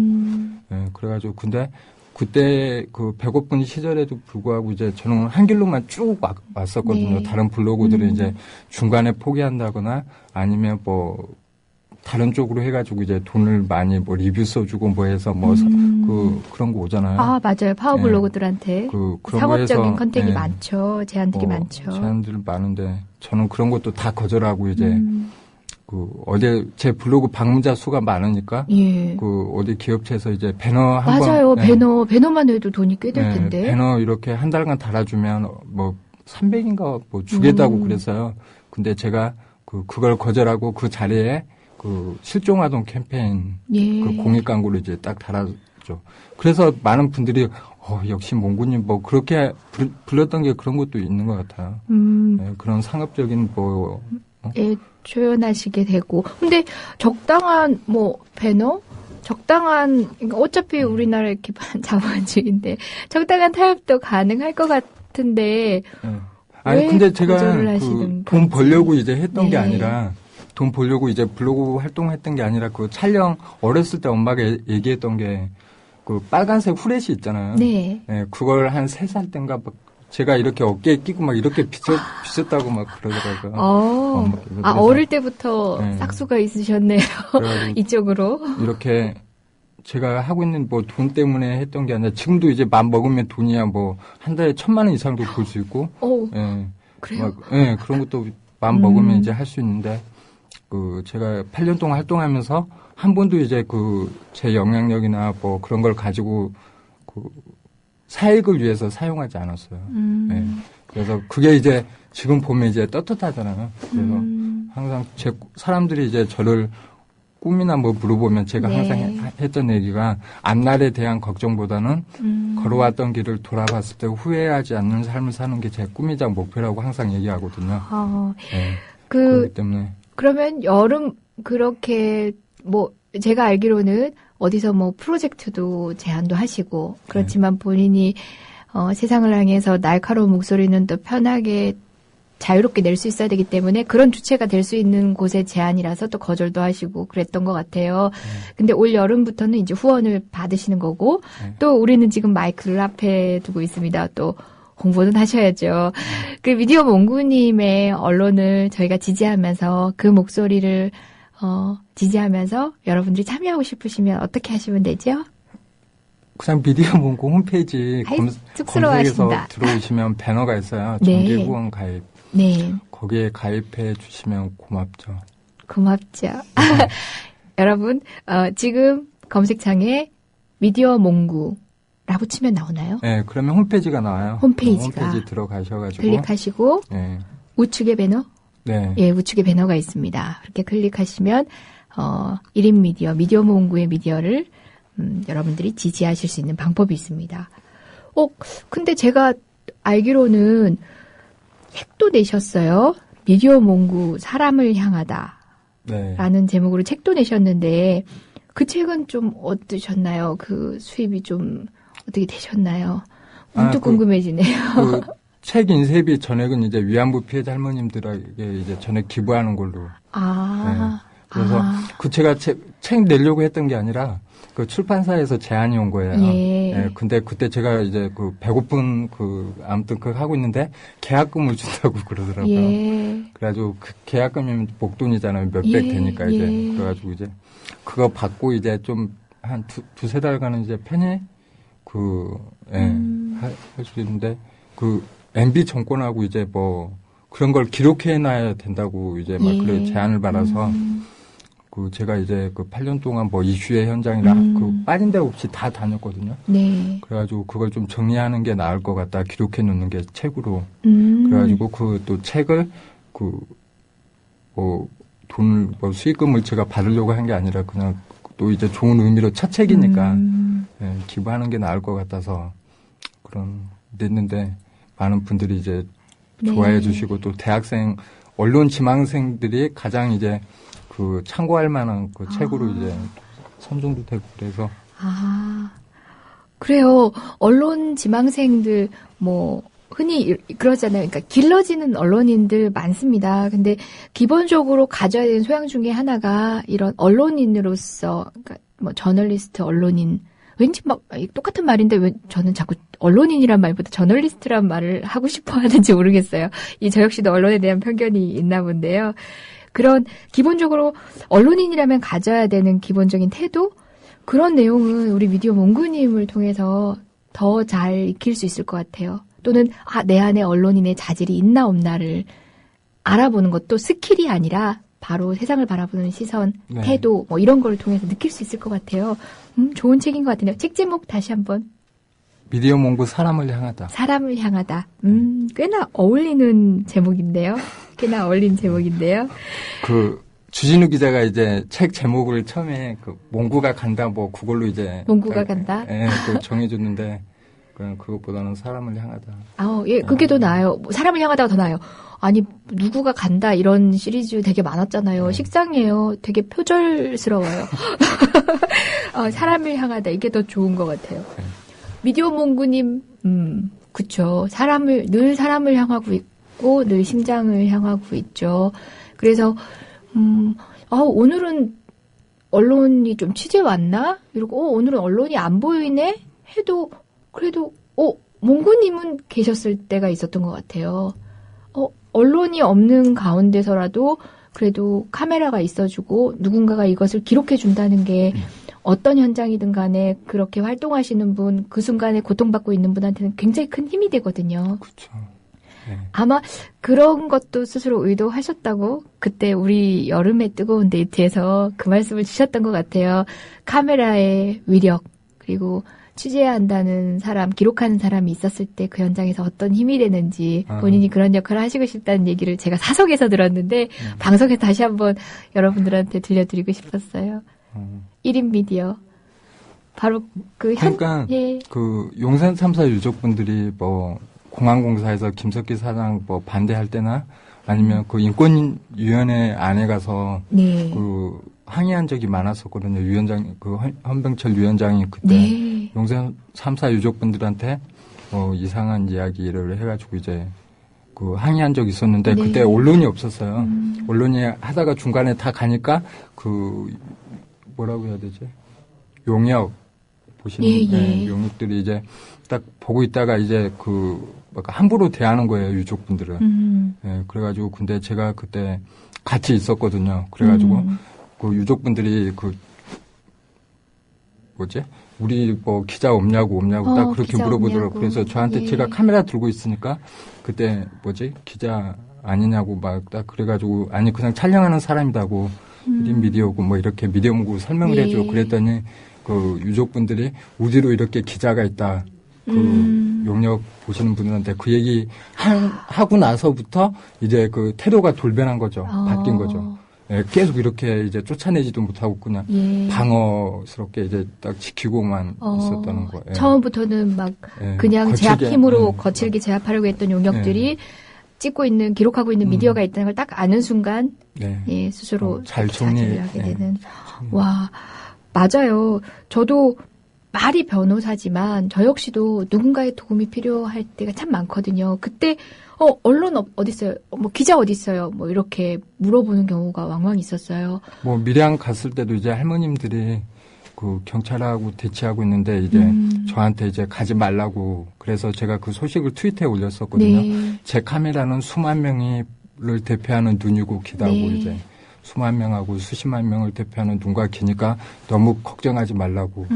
그래가지고 근데 그때 배고픈 시절에도 불구하고 이제 저는 한 길로만 쭉 왔었거든요. 네. 다른 블로거들은 이제 중간에 포기한다거나 아니면 다른 쪽으로 해가지고 이제 돈을 많이 리뷰 써주고 해서 그런 거 오잖아요. 아, 맞아요. 파워블로그들한테. 그런 상업적인 컨텐츠 많죠. 제안들이 많죠. 제안들 많은데 저는 그런 것도 다 거절하고 이제 어디 제 블로그 방문자 수가 많으니까 어디 기업체에서 이제 배너 한 번 맞아요. 배너만 해도 돈이 꽤 될 텐데. 배너 이렇게 한 달간 달아주면 300인가 주겠다고 그랬어요. 근데 제가 그걸 거절하고 그 자리에 실종아동 캠페인 공익 광고를 이제 딱 달아줬죠. 그래서 많은 분들이 역시 몽구님 그렇게 불렀던 게 그런 것도 있는 것 같아요. 그런 상업적인 조연하시게 되고. 근데 적당한 배너? 어차피 우리나라 이렇게 자본주의인데 적당한 타협도 가능할 것 같은데. 아니 근데 제가 돈 벌려고 이제 했던 게 아니라 돈 벌려고 이제 블로그 활동했던 게 아니라 촬영 어렸을 때 엄마가 얘기했던 게 빨간색 후레쉬 있잖아요. 네. 그걸 한 3살 땐가 제가 이렇게 어깨에 끼고 막 이렇게 비쳤다고 막 그러더라고요. 어릴 때부터 싹수가 있으셨네요. 이쪽으로. 이렇게 제가 하고 있는 돈 때문에 했던 게 아니라 지금도 이제 맘 먹으면 돈이야 한 달에 1,000만 원 이상도 벌 수 있고. 그래요? 그런 것도 맘 먹으면 이제 할 수 있는데 제가 8년 동안 활동하면서 한 번도 이제 제 영향력이나 그런 걸 가지고 사익을 위해서 사용하지 않았어요. 그래서 그게 이제 지금 보면 이제 떳떳하잖아요. 그래서 항상 사람들이 이제 저를 꿈이나 물어보면 제가 항상 했던 얘기가 앞날에 대한 걱정보다는 걸어왔던 길을 돌아봤을 때 후회하지 않는 삶을 사는 게 제 꿈이자 목표라고 항상 얘기하거든요. 그렇기 때문에. 그러면 여름 그렇게 제가 알기로는 어디서 프로젝트도 제안도 하시고 그렇지만 본인이 세상을 향해서 날카로운 목소리는 또 편하게 자유롭게 낼 수 있어야 되기 때문에 그런 주체가 될 수 있는 곳의 제안이라서 또 거절도 하시고 그랬던 것 같아요. 근데 올 여름부터는 이제 후원을 받으시는 거고 또 우리는 지금 마이크를 앞에 두고 있습니다. 또 홍보는 하셔야죠. 미디어 몽구님의 언론을 저희가 지지하면서 그 목소리를 지지하면서 여러분들이 참여하고 싶으시면 어떻게 하시면 되죠? 그냥 미디어 문구 홈페이지 검색해서 들어오시면 배너가 있어요. 정기 후원 가입. 네. 거기에 가입해 주시면 고맙죠. 고맙죠. 여러분, 지금 검색창에 미디어 몽구라고 치면 나오나요? 네, 그러면 홈페이지가 나와요. 홈페이지 들어가셔가지고. 클릭하시고. 네. 우측에 배너? 네. 예, 우측에 배너가 있습니다. 그렇게 클릭하시면, 1인 미디어 몽구의 미디어를, 여러분들이 지지하실 수 있는 방법이 있습니다. 근데 제가 알기로는 책도 내셨어요. 미디어 몽구 사람을 향하다. 네. 라는 제목으로 책도 내셨는데, 그 책은 좀 어떠셨나요? 그 수입이 좀 어떻게 되셨나요? 문득 궁금해지네요. 그 책 인쇄비 전액은 이제 위안부 피해자 할머님들에게 이제 전액 기부하는 걸로. 네. 그래서 그 제가 책 내려고 했던 게 아니라 그 출판사에서 제안이 온 거예요. 예. 네, 근데 그때 제가 이제 그 배고픈 아무튼 하고 있는데 계약금을 준다고 그러더라고요. 예. 그래가지고 그 계약금이면 목돈이잖아요. 몇백 되니까 이제. 그래가지고 이제 그거 받고 이제 좀 한 두세 달간은 이제 편히 할 수 있는데 MB 정권하고 이제 뭐 그런 걸 기록해놔야 된다고 이제 막 그래 제안을 받아서 제가 이제 8년 동안 뭐 이슈의 현장이나 빠진 데 없이 다 다녔거든요. 네. 그래가지고 그걸 좀 정리하는 게 나을 것 같다. 기록해 놓는 게 책으로. 그래가지고 또 책을 돈을 수익금을 제가 받으려고 한 게 아니라 그냥 또 이제 좋은 의미로 첫 책이니까 기부하는 게 나을 것 같아서 냈는데 많은 분들이 이제 좋아해 주시고 또 대학생 언론 지망생들이 가장 이제 참고할 만한 책으로 이제 선정도 되고 그래서 그래요. 언론 지망생들 흔히 그러잖아요. 그러니까 길러지는 언론인들 많습니다. 근데 기본적으로 가져야 되는 소양 중에 하나가 이런 언론인으로서 그러니까 저널리스트 언론인 왠지 똑같은 말인데 왜 저는 자꾸 언론인이란 말보다 저널리스트란 말을 하고 싶어 하는지 모르겠어요. 저 역시도 언론에 대한 편견이 있나 본데요. 그런 기본적으로 언론인이라면 가져야 되는 기본적인 태도? 그런 내용은 우리 미디어 몽구님을 통해서 더 잘 익힐 수 있을 것 같아요. 또는 내 안에 언론인의 자질이 있나 없나를 알아보는 것도 스킬이 아니라 바로 세상을 바라보는 시선, 태도 이런 걸 통해서 느낄 수 있을 것 같아요. 좋은 책인 것 같은데요. 책 제목 다시 한번. 미디어 몽구 사람을 향하다. 사람을 향하다. 꽤나 어울리는 제목인데요. 주진우 기자가 이제 책 제목을 처음에 몽구가 간다 그걸로 이제 몽구가 간다. 예, 정해줬는데 그냥 그것보다는 사람을 향하다. 그게 더 나아요. 사람을 향하다가 더 나아요. 아니 누구가 간다 이런 시리즈 되게 많았잖아요. 식상해요. 되게 표절스러워요. 사람을 향하다 이게 더 좋은 것 같아요. 미디어 몽구님, 그쵸. 늘 사람을 향하고 있고 늘 심장을 향하고 있죠. 그래서 오늘은 언론이 좀 취재 왔나? 이러고 오늘은 언론이 안 보이네? 해도 그래도 몽구님은 계셨을 때가 있었던 것 같아요. 언론이 없는 가운데서라도 그래도 카메라가 있어주고 누군가가 이것을 기록해준다는 게 어떤 현장이든 간에 그렇게 활동하시는 분, 그 순간에 고통받고 있는 분한테는 굉장히 큰 힘이 되거든요. 그렇죠. 네. 아마 그런 것도 스스로 의도하셨다고 그때 우리 여름의 뜨거운 데이트에서 그 말씀을 주셨던 것 같아요. 카메라의 위력, 그리고 취재해야 한다는 사람, 기록하는 사람이 있었을 때 그 현장에서 어떤 힘이 되는지 본인이 그런 역할을 하시고 싶다는 얘기를 제가 사석에서 들었는데 방송에서 다시 한번 여러분들한테 들려드리고 싶었어요. 1인 미디어. 바로 그러니까 용산 3사 유족분들이 공항공사에서 김석기 사장 반대할 때나 아니면 인권위원회 안에 가서 항의한 적이 많았었거든요. 위원장, 헌병철 위원장이 그때 용산 3사 유족분들한테 이상한 이야기를 해가지고 이제 항의한 적이 있었는데 그때 언론이 없었어요. 언론이 하다가 중간에 다 가니까 뭐라고 해야 되지? 용역 보시는 용역들이 이제 딱 보고 있다가 이제 함부로 대하는 거예요, 유족분들은. 그래가지고 근데 제가 그때 같이 있었거든요. 그래가지고 유족분들이 우리 뭐 기자 없냐고 딱 그렇게 물어보더라고요. 그래서 저한테 제가 카메라 들고 있으니까 그때 기자 아니냐고 막 딱 그래가지고 아니 그냥 촬영하는 사람이라고 1인 미디어고 뭐 이렇게 미디어문구 설명을 해줘. 그랬더니 그 유족분들이 우리로 이렇게 기자가 있다. 그 용역 보시는 분들한테 그 얘기 하고 나서부터 이제 그 태도가 돌변한 거죠. 바뀐 거죠. 예, 계속 이렇게 이제 쫓아내지도 못하고 그냥 방어스럽게 이제 딱 지키고만 있었다는 거예요. 처음부터는 막 그냥 제압 힘으로 거칠게 제압하려고 했던 용역들이 찍고 있는 기록하고 있는 미디어가 있다는 걸 딱 아는 순간 스스로 잘 정리하게 되는. 와, 맞아요. 저도 말이 변호사지만 저 역시도 누군가의 도움이 필요할 때가 참 많거든요. 그때 언론 어디 있어요? 뭐 기자 어디 있어요? 뭐 이렇게 물어보는 경우가 왕왕 있었어요. 뭐 밀양 갔을 때도 이제 할머님들이 그 경찰하고 대치하고 있는데 이제 저한테 이제 가지 말라고 그래서 제가 그 소식을 트위터에 올렸었거든요. 제 카메라는 수만 명을 대표하는 눈이고 귀다고 이제 수만 명하고 수십만 명을 대표하는 눈과 귀니까 너무 걱정하지 말라고.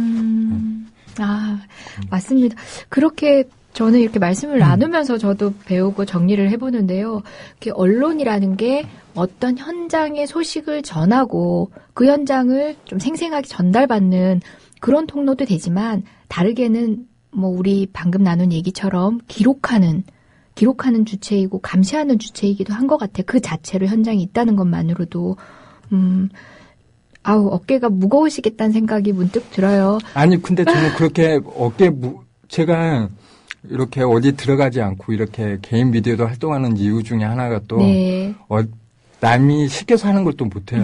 맞습니다. 그렇게 저는 이렇게 말씀을 나누면서 저도 배우고 정리를 해보는데요. 이렇게 언론이라는 게 어떤 현장의 소식을 전하고 그 현장을 좀 생생하게 전달받는 그런 통로도 되지만 다르게는 뭐 우리 방금 나눈 얘기처럼 기록하는 주체이고 감시하는 주체이기도 한 것 같아요. 그 자체로 현장에 있다는 것만으로도 어깨가 무거우시겠다는 생각이 문득 들어요. 아니 근데 저는 그렇게 제가 이렇게 어디 들어가지 않고 이렇게 개인 미디어도 활동하는 이유 중에 하나가 또 남이 시켜서 하는 걸 또 못해요.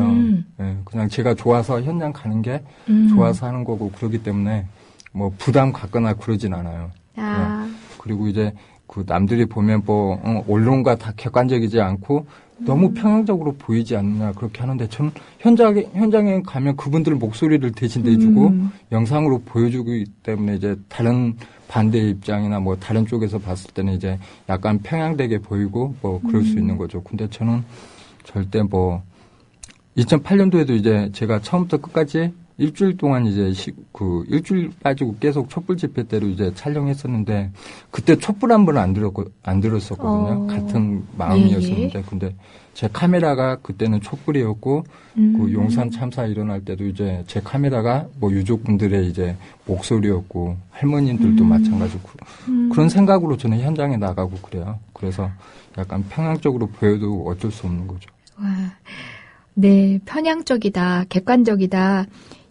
그냥 제가 좋아서 현장 가는 게 좋아서 하는 거고 그러기 때문에 뭐 부담 갖거나 그러진 않아요. 그리고 이제 그 남들이 보면 뭐 언론과 다 객관적이지 않고 너무 평양적으로 보이지 않느냐 그렇게 하는데 저는 현장에 가면 그분들 목소리를 대신 내주고 영상으로 보여주기 때문에 이제 다른 반대의 입장이나 뭐 다른 쪽에서 봤을 때는 이제 약간 평양되게 보이고 뭐 그럴 수 있는 거죠. 근데 저는 절대 뭐 2008년도에도 이제 제가 처음부터 끝까지 일주일 동안 이제 일주일 빠지고 계속 촛불 집회 때로 이제 촬영했었는데 그때 촛불 한 번은 안 들었었거든요. 같은 마음이었었는데 근데 제 카메라가 그때는 촛불이었고 그 용산 참사 일어날 때도 이제 제 카메라가 뭐 유족분들의 이제 목소리였고 할머님들도 마찬가지고 그런 생각으로 저는 현장에 나가고 그래요. 그래서 약간 편향적으로 보여도 어쩔 수 없는 거죠. 와, 네, 편향적이다, 객관적이다.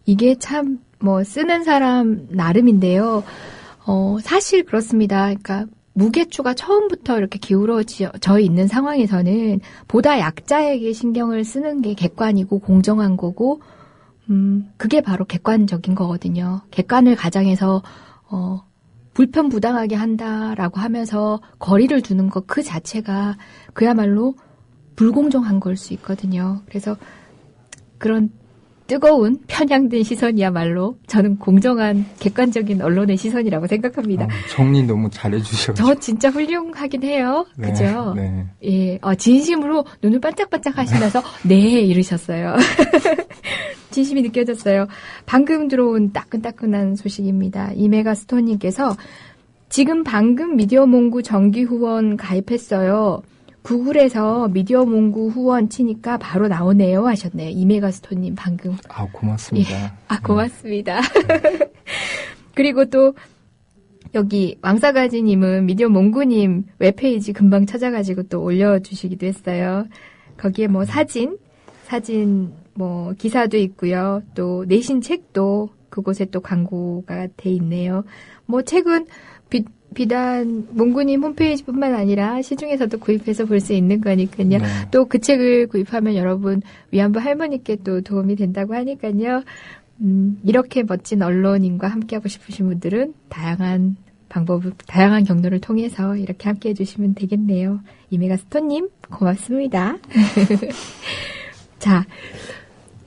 이게 참 뭐 쓰는 사람 나름인데요. 사실 그렇습니다. 그러니까 무게추가 처음부터 이렇게 기울어져 있는 상황에서는 보다 약자에게 신경을 쓰는 게 객관이고 공정한 거고, 그게 바로 객관적인 거거든요. 객관을 가장해서 불편부당하게 한다라고 하면서 거리를 두는 것 그 자체가 그야말로 불공정한 걸 수 있거든요. 그래서 그런 뜨거운 편향된 시선이야말로 저는 공정한 객관적인 언론의 시선이라고 생각합니다. 정리 너무 잘해주셔서. 저 진짜 훌륭하긴 해요. 네, 그죠? 네. 예, 진심으로 눈을 반짝반짝 하시면서 네 이러셨어요. 진심이 느껴졌어요. 방금 들어온 따끈따끈한 소식입니다. 이메가스톤님께서 지금 방금 미디어몽구 정기 후원 가입했어요. 구글에서 미디어몽구 후원 치니까 바로 나오네요 하셨네요. 이메가스톤님 방금. 고맙습니다. 예. 고맙습니다. 그리고 또 여기 왕사가지님은 미디어몽구님 웹페이지 금방 찾아가지고 또 올려주시기도 했어요. 거기에 뭐 사진 뭐 기사도 있고요. 또 내신 책도 그곳에 또 광고가 돼 있네요. 뭐 책은 비단 몽구님 홈페이지뿐만 아니라 시중에서도 구입해서 볼 수 있는 거니까요. 네. 또 그 책을 구입하면 여러분 위안부 할머니께 또 도움이 된다고 하니까요. 이렇게 멋진 언론인과 함께하고 싶으신 분들은 다양한 경로를 통해서 이렇게 함께해 주시면 되겠네요. 이메가스톤님 고맙습니다. 자,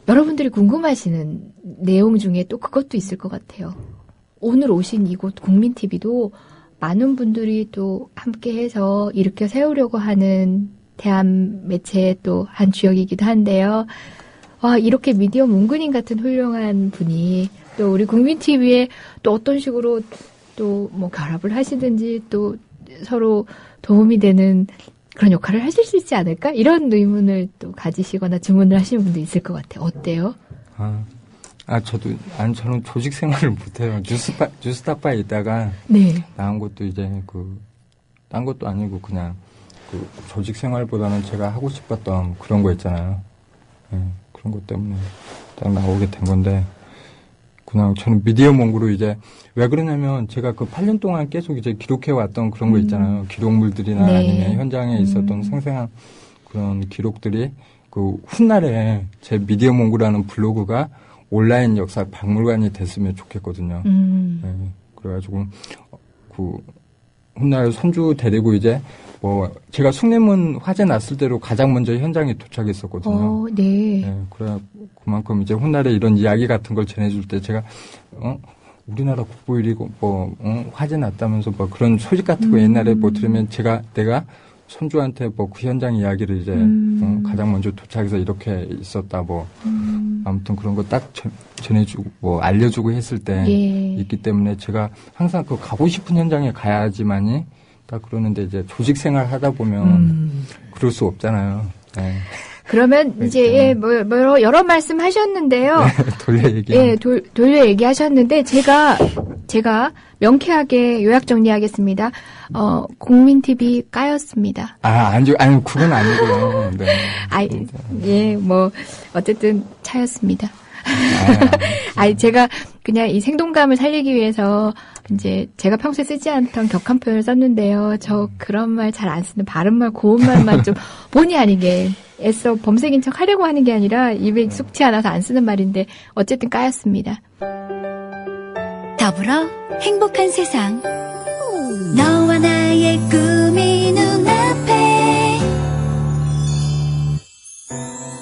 여러분들이 궁금하시는 내용 중에 또 그것도 있을 것 같아요. 오늘 오신 이곳 국민TV도 많은 분들이 또 함께해서 일으켜 세우려고 하는 대한 매체의 또 한 주역이기도 한데요. 와, 이렇게 미디어 몽구님 같은 훌륭한 분이 또 우리 국민 TV에 또 어떤 식으로 또 뭐 결합을 하시든지 또 서로 도움이 되는 그런 역할을 하실 수 있지 않을까? 이런 의문을 또 가지시거나 질문을 하시는 분도 있을 것 같아요. 어때요? 저는 조직 생활을 못해요. 뉴스타파에 있다가 네. 나온 것도 이제 딴 것도 아니고 그냥 조직 생활보다는 제가 하고 싶었던 그런 거 있잖아요. 그런 것 때문에 딱 나오게 된 건데 그냥 저는 미디어 몽구로 이제 왜 그러냐면 제가 그 8년 동안 계속 이제 기록해 왔던 그런 거 있잖아요. 기록물들이나 네. 아니면 현장에 있었던 생생한 그런 기록들이 그 훗날에 제 미디어 몽구라는 블로그가 온라인 역사 박물관이 됐으면 좋겠거든요. 네, 그래가지고 훗날 손주 데리고 이제 제가 숭례문 화재 났을 때로 가장 먼저 현장에 도착했었거든요. 네. 네, 그래 그만큼 이제 훗날에 이런 이야기 같은 걸 전해줄 때 제가 우리나라 국보일이고 화재 났다면서 그런 소식 같은 거 옛날에 들으면 내가 손주한테 그 현장 이야기를 이제 가장 먼저 도착해서 이렇게 있었다 아무튼 그런 거 딱 전해주고 알려주고 했을 때 있기 때문에 제가 항상 가고 싶은 현장에 가야지만이 딱 그러는데 이제 조직 생활 하다 보면 그럴 수 없잖아요. 네. 그러면 이제 여러 말씀 하셨는데요. 돌려 얘기. 돌려 얘기하셨는데 제가 명쾌하게 요약 정리하겠습니다. 국민 TV 까였습니다. 아니 그건 아니고요. 네. 어쨌든 차였습니다. 제가 그냥 이 생동감을 살리기 위해서 이제 제가 평소에 쓰지 않던 격한 표현을 썼는데요. 저 그런 말 잘 안 쓰는 바른말, 고운말만 좀 본의 아니게 애써 범색인 척 하려고 하는 게 아니라 입에 익숙치 않아서 안 쓰는 말인데 어쨌든 까였습니다. 더불어 행복한 세상 너와 나의 꿈이 눈앞에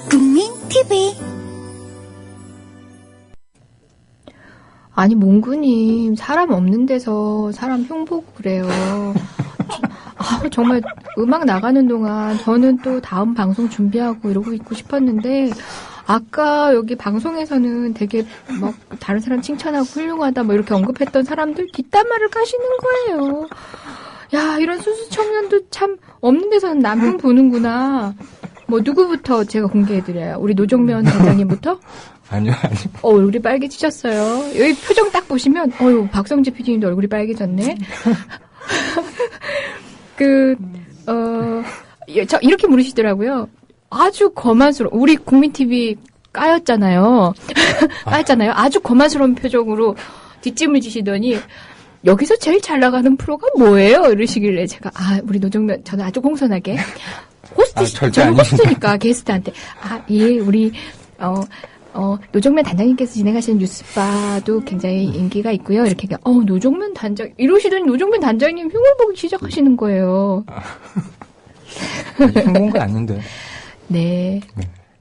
국민 TV. 아니 몽구님 사람 없는 데서 사람 흉보고 그래요. 정말 음악 나가는 동안 저는 또 다음 방송 준비하고 이러고 있고 싶었는데 아까 여기 방송에서는 되게 막 다른 사람 칭찬하고 훌륭하다 이렇게 언급했던 사람들 뒷담화를 까시는 거예요. 야, 이런 순수 청년도 참 없는 데서는 남편 보는구나. 누구부터 제가 공개해드려요? 우리 노정면 단장님부터? 아니요. 얼굴이 빨개지셨어요. 여기 표정 딱 보시면, 박성재 PD님도 얼굴이 빨개졌네. 이렇게 물으시더라고요. 아주 거만스러워. 우리 국민TV 까였잖아요. 까였잖아요. 아주 거만스러운 표정으로 뒷짐을 지시더니, 여기서 제일 잘 나가는 프로가 뭐예요? 이러시길래 제가, 우리 노정면, 저는 아주 공손하게. 저는 호스트니까 게스트한테, 우리, 노정면 단장님께서 진행하시는 뉴스바도 굉장히 인기가 있고요. 이렇게, 노정면 단장, 이러시더니 노정면 단장님 흉을 보기 시작하시는 거예요. 흉 본 거 아닌데. 네.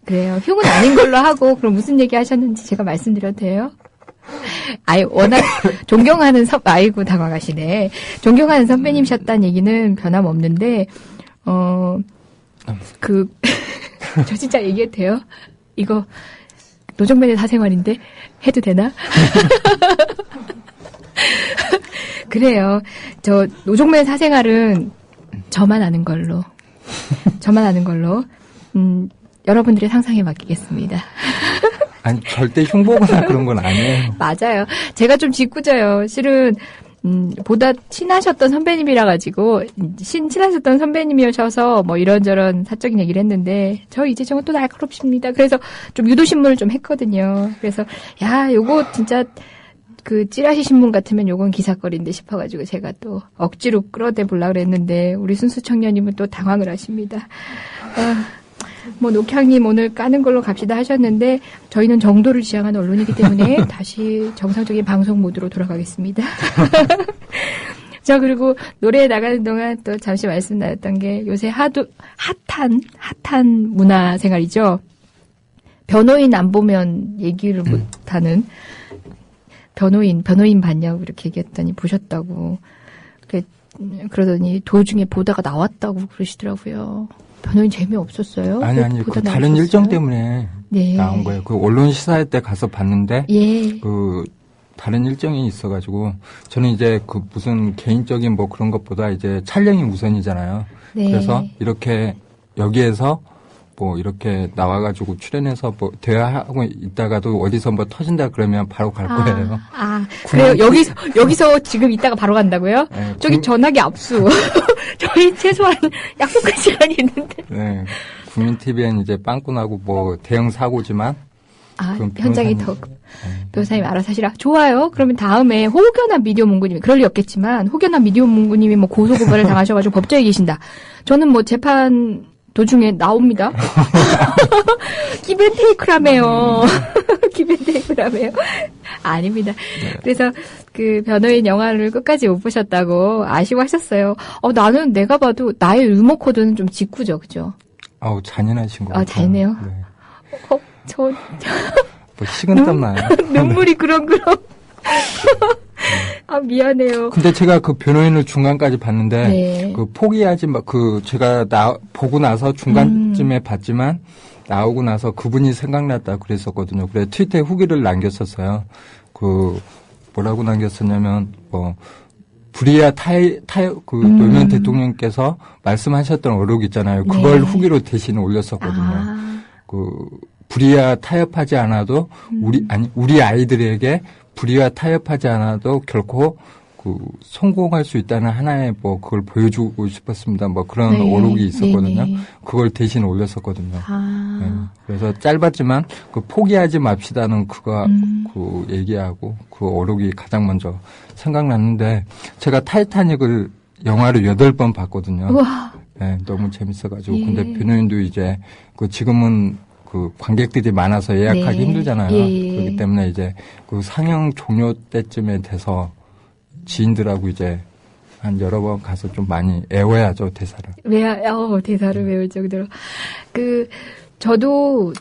그래요. 흉은 아닌 걸로 하고, 그럼 무슨 얘기 하셨는지 제가 말씀드려도 돼요? 워낙 존경하는 아이고, 당황하시네. 존경하는 선배님이셨다는 얘기는 변함없는데, 저 진짜 얘기해도 돼요? 이거, 노정면의 사생활인데 해도 되나? 그래요. 저 노정면의 사생활은 저만 아는 걸로 여러분들의 상상에 맡기겠습니다. 아니 절대 흉보거나 그런 건 아니에요. 맞아요. 제가 좀 짓궂어요. 실은 보다 친하셨던 선배님이라 가지고 친하셨던 선배님이셔서 이런저런 사적인 얘기를 했는데 저 이제 저건 또 날카롭습니다. 그래서 좀 유도신문을 좀 했거든요. 그래서 요거 진짜 찌라시 신문 같으면 요건 기사거리인데 싶어가지고 제가 또 억지로 끌어대 보려고 그랬는데 우리 순수 청년님은 또 당황을 하십니다. 녹향님 오늘 까는 걸로 갑시다 하셨는데 저희는 정도를 지향하는 언론이기 때문에 다시 정상적인 방송 모드로 돌아가겠습니다. 자, 그리고 노래 나가는 동안 또 잠시 말씀 나눴던 게 요새 하도 핫한 문화 생활이죠. 변호인 안 보면 얘기를 못하는 변호인 봤냐고 이렇게 얘기했더니 보셨다고. 그러더니 도중에 보다가 나왔다고 그러시더라고요. 변호인 재미없었어요? 아니, 다른 일정 때문에 네. 나온 거예요. 언론 시사회 때 가서 봤는데, 다른 일정이 있어가지고 저는 이제 그 무슨 개인적인 뭐 그런 것보다 이제 촬영이 우선이잖아요. 네. 그래서 이렇게 여기에서 뭐 이렇게 나와가지고 출연해서 뭐 대화하고 있다가도 어디서 뭐 터진다 그러면 바로 갈 거예요. 그래요? 여기서 지금 이따가 바로 간다고요? 네, 저기 전화기 압수. 저희 최소한 약속한 시간이 있는데. 네. 국민 TV엔 이제 빵꾸나고 뭐 대형 사고지만. 현장이 더 변호사님 알아서 하시라. 좋아요. 그러면 다음에 혹여나 미디어 문구님이 그럴 리 없겠지만 혹여나 미디어 문구님이 뭐 고소 고발을 당하셔가지고 법정에 계신다. 저는 뭐 재판 도중에 나옵니다. 기브앤테이크라며요. 기브앤테이크라며요. 아닙니다. 그래서 그 변호인 영화를 끝까지 못 보셨다고 아쉬워하셨어요. 나는 내가 봐도 나의 유머 코드는 좀 직구죠, 그죠? 잔인하신 것 같아요. 잔인해요? 네. 뭐 식은땀 나요. 눈물이 그렁그렁. 미안해요. 근데 제가 그 변호인을 중간까지 봤는데, 네. 그 포기하지 마, 제가 보고 나서 중간쯤에 봤지만, 나오고 나서 그분이 생각났다 그랬었거든요. 그래, 트위터에 후기를 남겼었어요. 뭐라고 남겼었냐면, 브리아 노무현 대통령께서 말씀하셨던 어록 있잖아요. 그걸 네. 후기로 대신 올렸었거든요. 불의와 타협하지 않아도 우리 아이들에게 불의와 타협하지 않아도 결코 성공할 수 있다는 하나의 그걸 보여주고 싶었습니다. 그런 네. 어록이 있었거든요. 네네. 그걸 대신 올렸었거든요. 네. 그래서 짧았지만 포기하지 맙시다는 그 얘기하고 그 어록이 가장 먼저 생각났는데 제가 타이타닉을 영화를 8번 봤거든요. 우와. 네, 너무 재밌어가지고. 예. 근데 변호인도 이제 지금은 관객들이 많아서 예약하기 네. 힘들잖아요. 예. 그렇기 때문에 이제 상영 종료 때쯤에 돼서 지인들하고 이제 한 여러 번 가서 좀 많이 애워야죠, 대사를. 대사를 외울 정도로. 저도,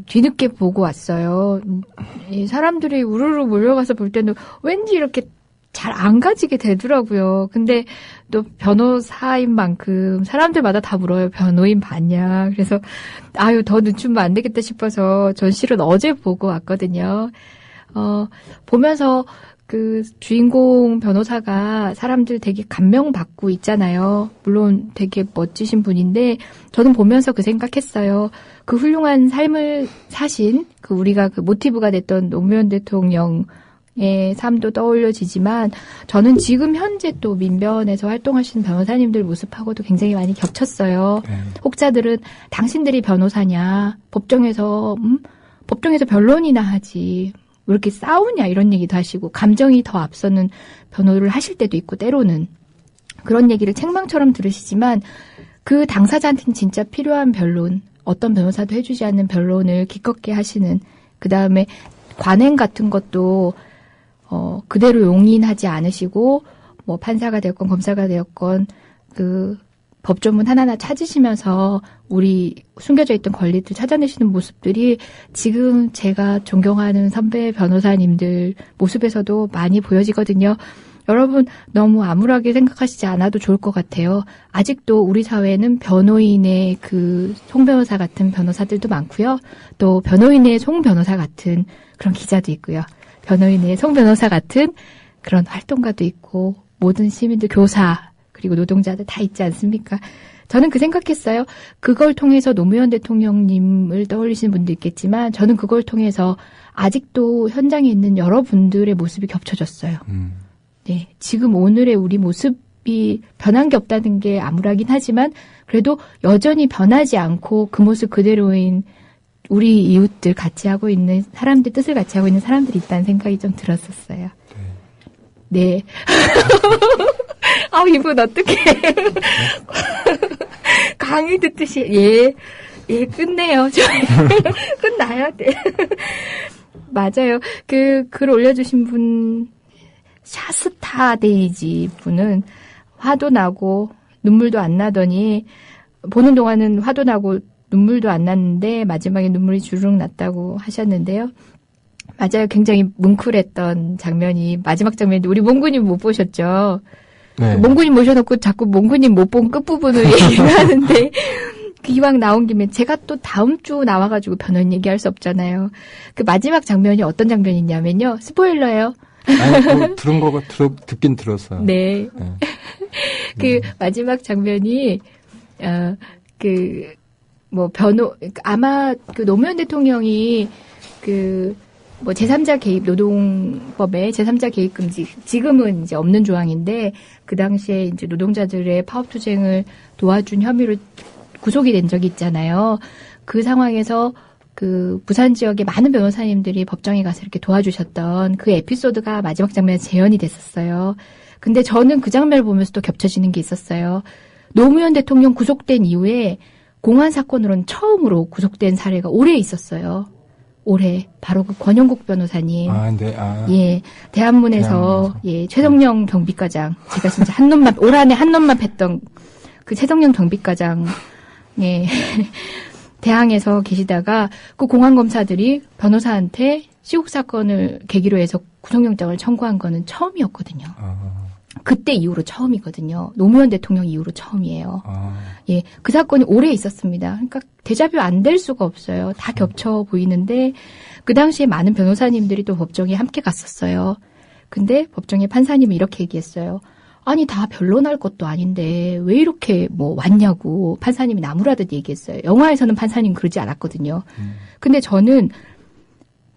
뒤늦게 보고 왔어요. 이 사람들이 우르르 몰려가서 볼 때는 왠지 이렇게 잘 안 가지게 되더라고요. 근데 또 변호사인 만큼 사람들마다 다 물어요. 변호인 봤냐. 그래서 더 늦추면 안 되겠다 싶어서 전 실은 어제 보고 왔거든요. 보면서 주인공 변호사가 사람들 되게 감명받고 있잖아요. 물론 되게 멋지신 분인데 저는 보면서 그 생각했어요. 그 훌륭한 삶을 사신 우리가 모티브가 됐던 노무현 대통령의 삶도 떠올려지지만 저는 지금 현재 또 민변에서 활동하시는 변호사님들 모습하고도 굉장히 많이 겹쳤어요. 혹자들은 당신들이 변호사냐, 법정에서 변론이나 하지. 왜 이렇게 싸우냐 이런 얘기도 하시고 감정이 더 앞서는 변호를 하실 때도 있고 때로는 그런 얘기를 책망처럼 들으시지만 그 당사자한테는 진짜 필요한 변론, 어떤 변호사도 해주지 않는 변론을 기꺼이 하시는 그다음에 관행 같은 것도 그대로 용인하지 않으시고 판사가 되었건 검사가 되었건 법조문 하나하나 찾으시면서 우리 숨겨져 있던 권리들 찾아내시는 모습들이 지금 제가 존경하는 선배 변호사님들 모습에서도 많이 보여지거든요. 여러분 너무 암울하게 생각하시지 않아도 좋을 것 같아요. 아직도 우리 사회에는 변호인의 송 변호사 같은 변호사들도 많고요. 또 변호인의 송 변호사 같은 그런 기자도 있고요. 변호인의 송 변호사 같은 그런 활동가도 있고 모든 시민들 교사 그리고 노동자들 다 있지 않습니까? 저는 생각했어요. 그걸 통해서 노무현 대통령님을 떠올리시는 분도 있겠지만 저는 그걸 통해서 아직도 현장에 있는 여러분들의 모습이 겹쳐졌어요. 네, 지금 오늘의 우리 모습이 변한 게 없다는 게 암울하긴 하지만 그래도 여전히 변하지 않고 그 모습 그대로인 우리 이웃들 같이 하고 있는 사람들 뜻을 같이 하고 있는 사람들이 있다는 생각이 좀 들었었어요. 네. 이분 어떡해. 강의 듣듯이, 끝내요. 끝나야 돼. 맞아요. 글 올려주신 분, 샤스타데이지 분은 화도 나고 눈물도 안 나더니, 보는 동안은 화도 나고 눈물도 안 났는데, 마지막에 눈물이 주르륵 났다고 하셨는데요. 맞아요. 굉장히 뭉클했던 장면이, 마지막 장면인데, 우리 몽구님 못 보셨죠? 네. 몽구님 모셔놓고 자꾸 몽구님 못 본 끝부분을 얘기를 하는데 기왕 나온 김에 제가 또 다음 주 나와가지고 변호인 얘기할 수 없잖아요. 그 마지막 장면이 어떤 장면이냐면요. 스포일러예요. 아니, 들은 거가 듣긴 들었어요. 네. 그 마지막 장면이 아마 그 노무현 대통령이 뭐 제3자 개입 노동법에 제3자 개입 금지 지금은 이제 없는 조항인데 그 당시에 이제 노동자들의 파업 투쟁을 도와준 혐의로 구속이 된 적이 있잖아요. 그 상황에서 그 부산 지역의 많은 변호사님들이 법정에 가서 이렇게 도와주셨던 그 에피소드가 마지막 장면에 재현이 됐었어요. 근데 저는 그 장면을 보면서 또 겹쳐지는 게 있었어요. 노무현 대통령 구속된 이후에 공안 사건으로는 처음으로 구속된 사례가 올해 있었어요. 올해 바로 그 권영국 변호사님. 예, 대한문에서 예, 최성령 경비과장. 제가 진짜 올 한해 한 놈만 뵀던 그 최성령 경비과장 예. 대항에서 계시다가 그 공안 검사들이 변호사한테 시국 사건을 계기로 해서 구속영장을 청구한 거는 처음이었거든요. 그때 이후로 처음이거든요. 노무현 대통령 이후로 처음이에요. 예, 그 사건이 올해 있었습니다. 그러니까 데자뷰 안 될 수가 없어요. 다 겹쳐 보이는데 그 당시에 많은 변호사님들이 또 법정에 함께 갔었어요. 근데 법정의 판사님이 이렇게 얘기했어요. 아니 다 변론할 것도 아닌데 왜 이렇게 뭐 왔냐고 판사님이 나무라듯 얘기했어요. 영화에서는 판사님 그러지 않았거든요. 근데 저는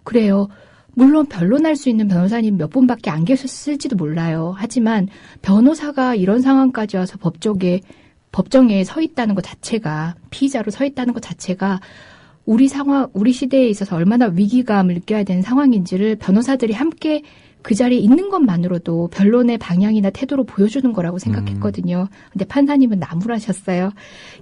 그래요. 물론 변론할 수 있는 변호사님 몇 분밖에 안 계셨을지도 몰라요. 하지만 변호사가 이런 상황까지 와서 법정에 서 있다는 것 자체가 피의자로 서 있다는 것 자체가 우리 시대에 있어서 얼마나 위기감을 느껴야 되는 상황인지를 변호사들이 함께 그 자리에 있는 것만으로도 변론의 방향이나 태도로 보여주는 거라고 생각했거든요. 근데 판사님은 나무라셨어요.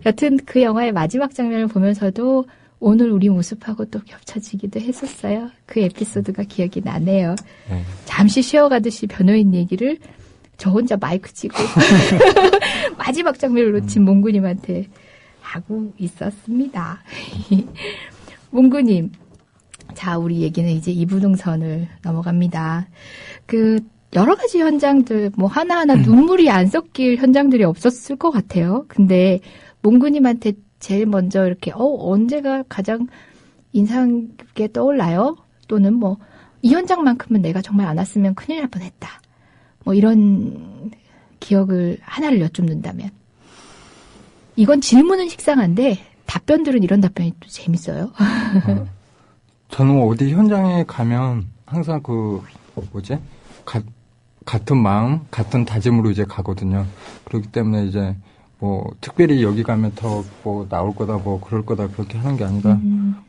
여튼 그 영화의 마지막 장면을 보면서도 오늘 우리 모습하고 또 겹쳐지기도 했었어요. 그 에피소드가 기억이 나네요. 잠시 쉬어가듯이 변호인 얘기를 저 혼자 마이크 치고 마지막 장면을 놓친 몽구님한테 하고 있었습니다. 몽구님. 자, 우리 얘기는 이제 이부동선을 넘어갑니다. 그 여러 가지 현장들 뭐 하나하나 눈물이 안 섞일 현장들이 없었을 것 같아요. 근데 몽구님한테 제일 먼저 이렇게 언제가 가장 인상 깊게 떠올라요? 또는 뭐 이 현장만큼은 내가 정말 안 왔으면 큰일 날 뻔했다. 뭐 이런 기억을 하나를 여쭙는다면 이건 질문은 식상한데 답변들은 이런 답변이 또 재밌어요. 저는 어디 현장에 가면 항상 같은 마음, 같은 다짐으로 이제 가거든요. 그렇기 때문에 이제 뭐 특별히 여기 가면 더 뭐 나올 거다, 뭐 그럴 거다 그렇게 하는 게 아니라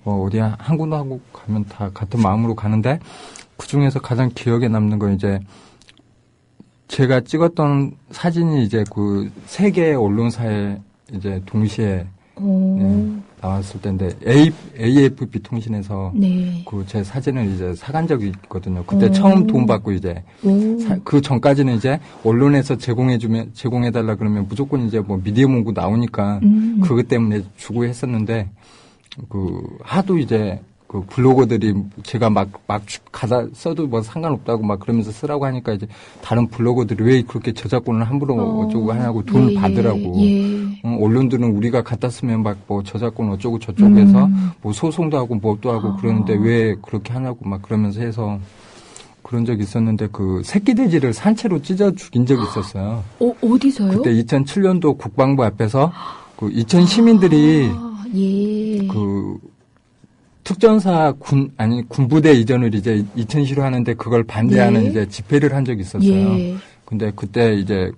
뭐 어디 한 군데 하고 가면 다 같은 마음으로 가는데 그 중에서 가장 기억에 남는 건 이제 제가 찍었던 사진이 이제 그 세 개의 언론사에 이제 동시에 나왔을 때인데 AFP 통신에서 네. 그 제 사진을 이제 사간 적이 있거든요. 그때 처음 돈 받고 이제 그 전까지는 이제 언론에서 제공해달라 그러면 무조건 이제 뭐 미디어 문구 나오니까 그것 때문에 주고 했었는데 그 하도 이제 그 블로거들이 제가 막 가다 써도 뭐 상관없다고 막 그러면서 쓰라고 하니까 이제 다른 블로거들이 왜 그렇게 저작권을 함부로 어쩌고 하냐고 돈을 받으라고. 언론들은 우리가 갖다 쓰면 막 뭐 저작권 어쩌고 저쩌고 해서 뭐 소송도 하고 뭐도 하고 그러는데 왜 그렇게 하냐고 막 그러면서 해서 그런 적이 있었는데 그 새끼 돼지를 산채로 찢어 죽인 적이 있었어요. 어디서요? 그때 2007년도 국방부 앞에서 그 이천 시민들이 그 특전사 군부대 이전을 이제 이천시로 하는데 그걸 반대하는 이제 집회를 한 적이 있었어요. 근데 그때 이제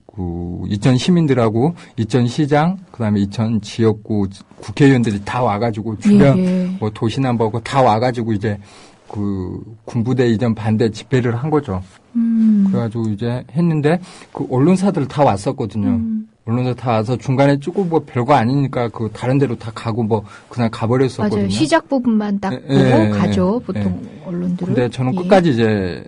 그 이천 시민들하고 이천 시장 그다음에 이천 지역구 국회의원들이 다 와가지고 주변 뭐 도시나 뭐고 다 와가지고 이제 그 군부대 이전 반대 집회를 한 거죠. 그래가지고 이제 했는데 그 언론사들 다 왔었거든요. 언론사 다 와서 중간에 찍고 뭐 별거 아니니까 그 다른 데로 다 가고 뭐 그냥 가버렸었거든요. 맞아요. 시작 부분만 딱 보고 가죠. 보통 언론들은. 근데 저는 끝까지 이제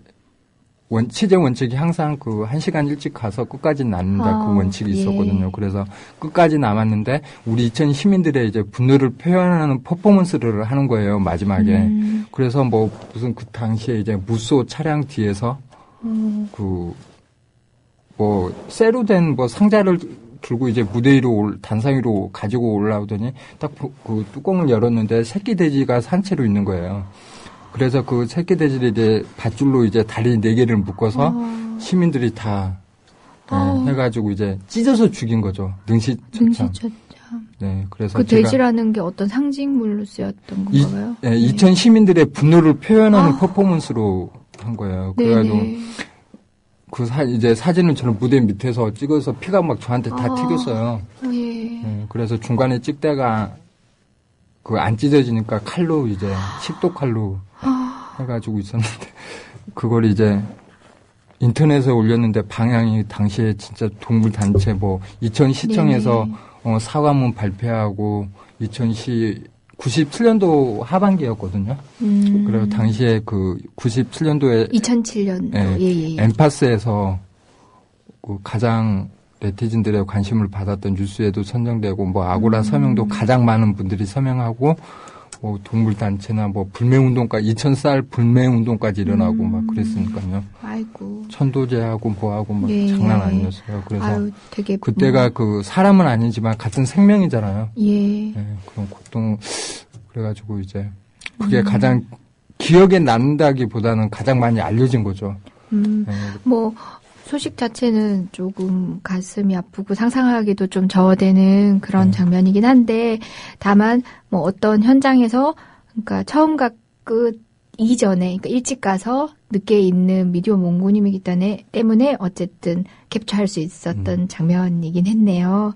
취재 원칙이 항상 그 1시간 일찍 가서 끝까지 남는다 그 원칙이 있었거든요. 그래서 끝까지 남았는데 우리 이천 시민들의 이제 분노를 표현하는 퍼포먼스를 하는 거예요. 마지막에. 그래서 뭐 무슨 그 당시에 이제 무쏘 차량 뒤에서 그 뭐 쇠로 된 뭐 상자를 들고 이제 무대 위로 단상 위로 가지고 올라오더니 딱 그 뚜껑을 열었는데 새끼 돼지가 산채로 있는 거예요. 그래서 그 새끼 돼지를 이제 밧줄로 이제 다리 4개를 묶어서 시민들이 다 해가지고 이제 찢어서 죽인 거죠. 능시처참. 네, 그래서 그 돼지라는 게 어떤 상징물로 쓰였던 건가요? 2000 시민들의 분노를 표현하는 퍼포먼스로 한 거예요. 그래가지고 이제 사진을 저는 무대 밑에서 찍어서 피가 막 저한테 다 튀겼어요. 네, 그래서 중간에 찍다가 안 찢어지니까 칼로 이제 식도 칼로 해가지고 있었는데 그걸 이제 인터넷에 올렸는데 방향이 당시에 진짜 동물 단체 뭐 이천시청에서 사과문 발표하고 97년도 하반기였거든요. 그래서 당시에 그 97년도에 2007년도 엠파스에서 그 가장 네티즌들의 관심을 받았던 뉴스에도 선정되고 뭐 아고라 서명도 가장 많은 분들이 서명하고 뭐 동물단체나 뭐 불매운동까지 2000살 불매운동까지 일어나고 막 그랬으니까요. 아이고. 천도제하고 뭐하고 막 장난 아니었어요. 그래서 되게 그때가 그 사람은 아니지만 같은 생명이잖아요. 예. 네, 그런 고통 그래가지고 이제 그게 가장 기억에 남는다기보다는 가장 많이 알려진 거죠. 네. 뭐 소식 자체는 조금 가슴이 아프고 상상하기도 좀 저어되는 그런 장면이긴 한데 다만 뭐 어떤 현장에서 그러니까 처음과 끝 이전에 그러니까 일찍 가서 늦게 있는 미디어 몽고님이기 때문에 어쨌든 캡처할 수 있었던 장면이긴 했네요.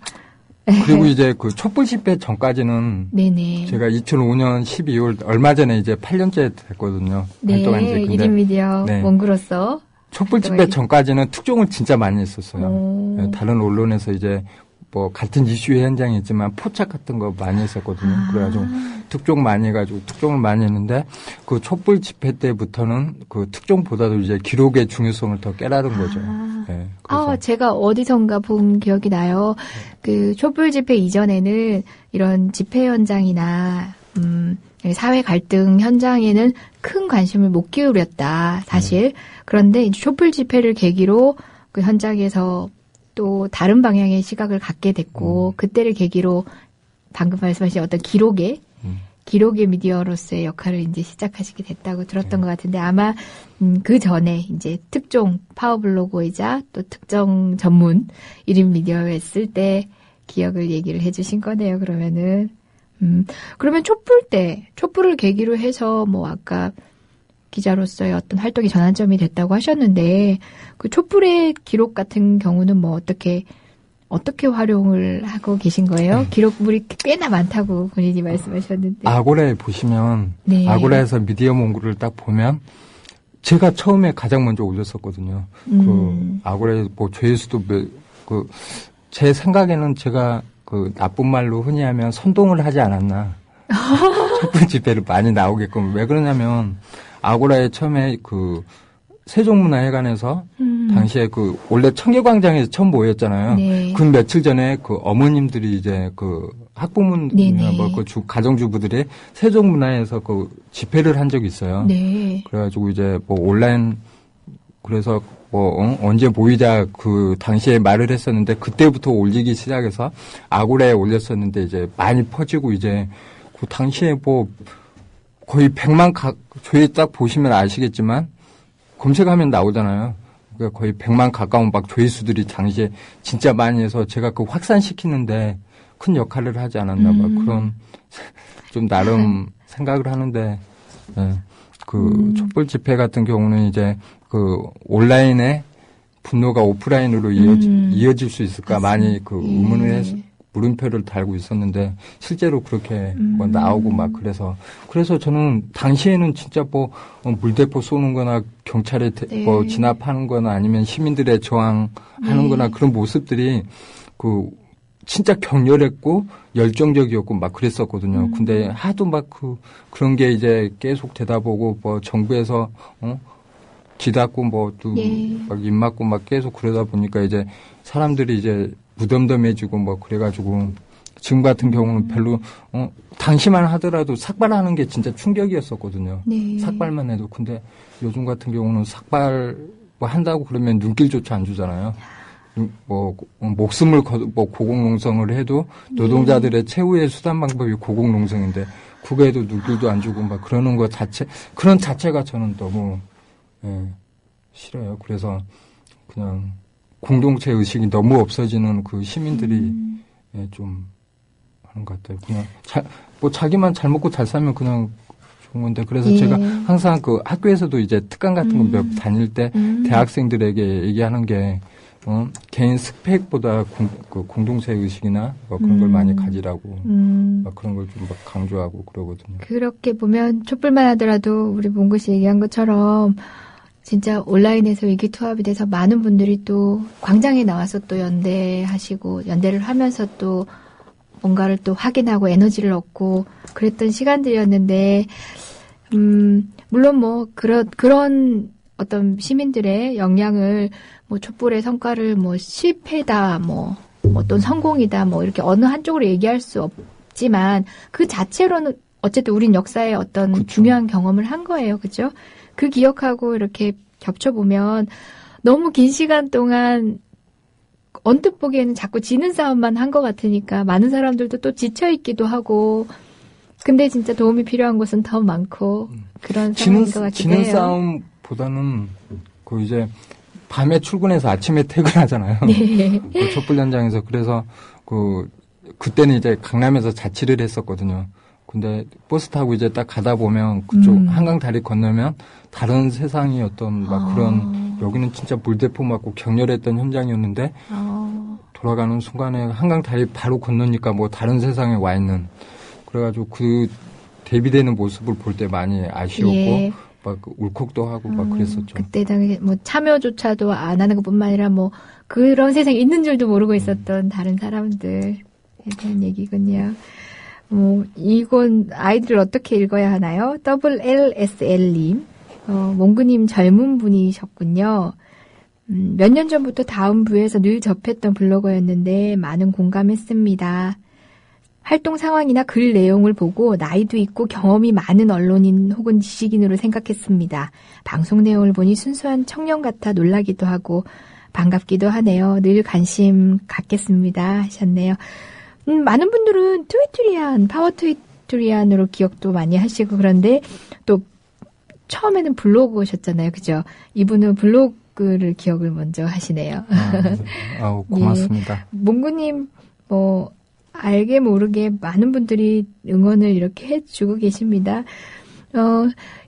그리고 이제 그 촛불 집회 전까지는 네네. 제가 2005년 12월 얼마 전에 이제 8년째 됐거든요. 네, 1인 미디어 몽구로서 촛불 집회 전까지는 특종을 진짜 많이 했었어요. 다른 언론에서 이제 뭐 같은 이슈의 현장이 있지만 포착 같은 거 많이 했었거든요. 그래가지고 특종 많이 해가지고 특종을 많이 했는데 그 촛불 집회 때부터는 그 특종보다도 이제 기록의 중요성을 더 깨달은 거죠. 네, 제가 어디선가 본 기억이 나요. 그 촛불 집회 이전에는 이런 집회 현장이나 사회 갈등 현장에는 큰 관심을 못 기울였다, 사실. 그런데 이제 촛불 집회를 계기로 그 현장에서 또 다른 방향의 시각을 갖게 됐고, 그때를 계기로 방금 말씀하신 어떤 기록의 미디어로서의 역할을 이제 시작하시게 됐다고 들었던 것 같은데, 아마, 그 전에 이제 특종 파워블로거이자 또 특정 전문 1인 미디어였을 때 기억을 얘기를 해주신 거네요, 그러면은. 그러면 촛불을 계기로 해서 뭐 아까 기자로서의 어떤 활동이 전환점이 됐다고 하셨는데 그 촛불의 기록 같은 경우는 뭐 어떻게 활용을 하고 계신 거예요? 기록물이 꽤나 많다고 본인이 말씀하셨는데. 아고라에 보시면 아고라에서 미디어 몽구를 딱 보면 제가 처음에 가장 먼저 올렸었거든요. 그 아고라에 뭐 조회수도 제 생각에는 제가 그 나쁜 말로 흔히 하면 선동을 하지 않았나. 촛불 집회를 많이 나오게끔. 왜 그러냐면 아고라에 처음에 그 세종문화회관에서 당시에 그 원래 청계광장에서 처음 모였잖아요. 네. 그 며칠 전에 그 어머님들이 이제 그 학부모님이나 뭐 그 가정주부들이 세종문화회에서 그 집회를 한 적이 있어요. 네. 그래가지고 이제 뭐 온라인 그래서 언제 모이자 그 당시에 말을 했었는데 그때부터 올리기 시작해서 아고라에 올렸었는데 이제 많이 퍼지고 이제 그 당시에 뭐 거의 100만 조회 딱 보시면 아시겠지만 검색하면 나오잖아요. 그러니까 거의 100만 가까운 막 조회수들이 당시에 진짜 많이 해서 제가 그 확산시키는데 큰 역할을 하지 않았나 봐. 그런 좀 나름 생각을 하는데 그 촛불 집회 같은 경우는 이제 그 온라인에 분노가 오프라인으로 이어질 수 있을까 많이 그 물음표를 달고 있었는데 실제로 그렇게 뭐 나오고 막 그래서 저는 당시에는 진짜 뭐 물대포 쏘는 거나 경찰에 뭐 진압하는 거나 아니면 시민들의 저항하는 거나 그런 모습들이 그 진짜 격렬했고 열정적이었고 막 그랬었거든요. 근데 하도 막 그런 게 이제 계속 되다 보고 뭐 정부에서 기닫고 뭐 또 막 입 막고 막 계속 그러다 보니까 이제 사람들이 이제 무덤덤해지고 뭐 그래가지고 지금 같은 경우는 별로 당시만 하더라도 삭발하는 게 진짜 충격이었었거든요. 네. 삭발만 해도. 근데 요즘 같은 경우는 삭발 뭐 한다고 그러면 눈길조차 안 주잖아요. 목숨을 고공농성을 해도 노동자들의 최후의 수단 방법이 고공농성인데 국외에도 누구도 안 주고 막 그러는 것 그런 자체가 저는 너무 싫어요. 그래서 그냥 공동체 의식이 너무 없어지는 그 시민들이 좀 하는 것 같아요. 그냥 자기만 잘 먹고 잘 살면 그냥 좋은 건데 그래서 제가 항상 그 학교에서도 이제 특강 같은 거 몇 다닐 때 대학생들에게 얘기하는 게 개인 스펙보다 공동체 의식이나 그런 걸 많이 가지라고 막 그런 걸 좀 막 강조하고 그러거든요. 그렇게 보면 촛불만 하더라도 우리 몽구 씨 얘기한 것처럼 진짜 온라인에서 위기투합이 돼서 많은 분들이 또 광장에 나와서 또 연대를 하면서 또 뭔가를 또 확인하고 에너지를 얻고 그랬던 시간들이었는데 물론 뭐 그런 어떤 시민들의 역량을 뭐 촛불의 성과를 뭐 실패다 뭐 또는 성공이다 뭐 이렇게 어느 한쪽으로 얘기할 수 없지만 그 자체로는 어쨌든 우린 역사의 어떤 그쵸. 중요한 경험을 한 거예요. 그죠? 그 기억하고 이렇게 겹쳐보면 너무 긴 시간 동안 언뜻 보기에는 자꾸 지는 싸움만 한 것 같으니까 많은 사람들도 또 지쳐있기도 하고 근데 진짜 도움이 필요한 곳은 더 많고 그런 상황인 것 같기도 해요. 지는 싸움보다는 그 이제 밤에 출근해서 아침에 퇴근하잖아요. 네. 그 촛불 현장에서 그래서 그때는 이제 강남에서 자취를 했었거든요. 근데 버스 타고 이제 딱 가다 보면 그쪽 한강 다리 건너면 다른 세상이 어떤 막 그런 여기는 진짜 물대포 맞고 격렬했던 현장이었는데 돌아가는 순간에 한강 다리 바로 건너니까 뭐 다른 세상에 와 있는 그래가지고 그 대비되는 모습을 볼 때 많이 아쉬웠고 예. 막 울컥도 하고 막 그랬었죠. 그때 당시 뭐 참여조차도 안 하는 것뿐만 아니라 뭐 그런 세상이 있는 줄도 모르고 있었던 다른 사람들에 대한 얘기군요. 이건 아이들을 어떻게 읽어야 하나요? WLSL님, 몽구님 젊은 분이셨군요. 몇 년 전부터 다음 부에서 늘 접했던 블로거였는데 많은 공감했습니다. 활동 상황이나 글 내용을 보고 나이도 있고 경험이 많은 언론인 혹은 지식인으로 생각했습니다. 방송 내용을 보니 순수한 청년 같아 놀라기도 하고 반갑기도 하네요. 늘 관심 갖겠습니다 하셨네요. 많은 분들은 파워 트위트리안으로 기억도 많이 하시고 그런데 또 처음에는 블로그셨잖아요. 그죠? 이분은 블로그를 기억을 먼저 하시네요. 고맙습니다. 네. 몽구님 알게 모르게 많은 분들이 응원을 이렇게 해주고 계십니다.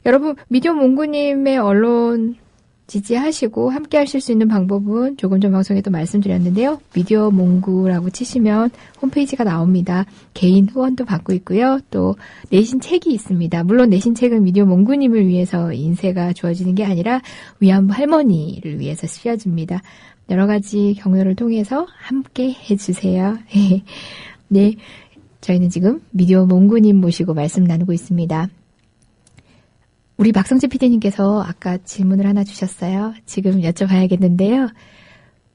여러분 미디어 몽구님의 언론 지지하시고 함께 하실 수 있는 방법은 조금 전 방송에도 말씀드렸는데요. 미디어 몽구라고 치시면 홈페이지가 나옵니다. 개인 후원도 받고 있고요. 또 내신 책이 있습니다. 물론 내신 책은 미디어 몽구님을 위해서 인쇄가 주어지는 게 아니라 위안부 할머니를 위해서 쓰여집니다. 여러 가지 경로를 통해서 함께 해주세요. 네, 저희는 지금 미디어 몽구님 모시고 말씀 나누고 있습니다. 우리 박성재 PD님께서 아까 질문을 하나 주셨어요. 지금 여쭤봐야겠는데요.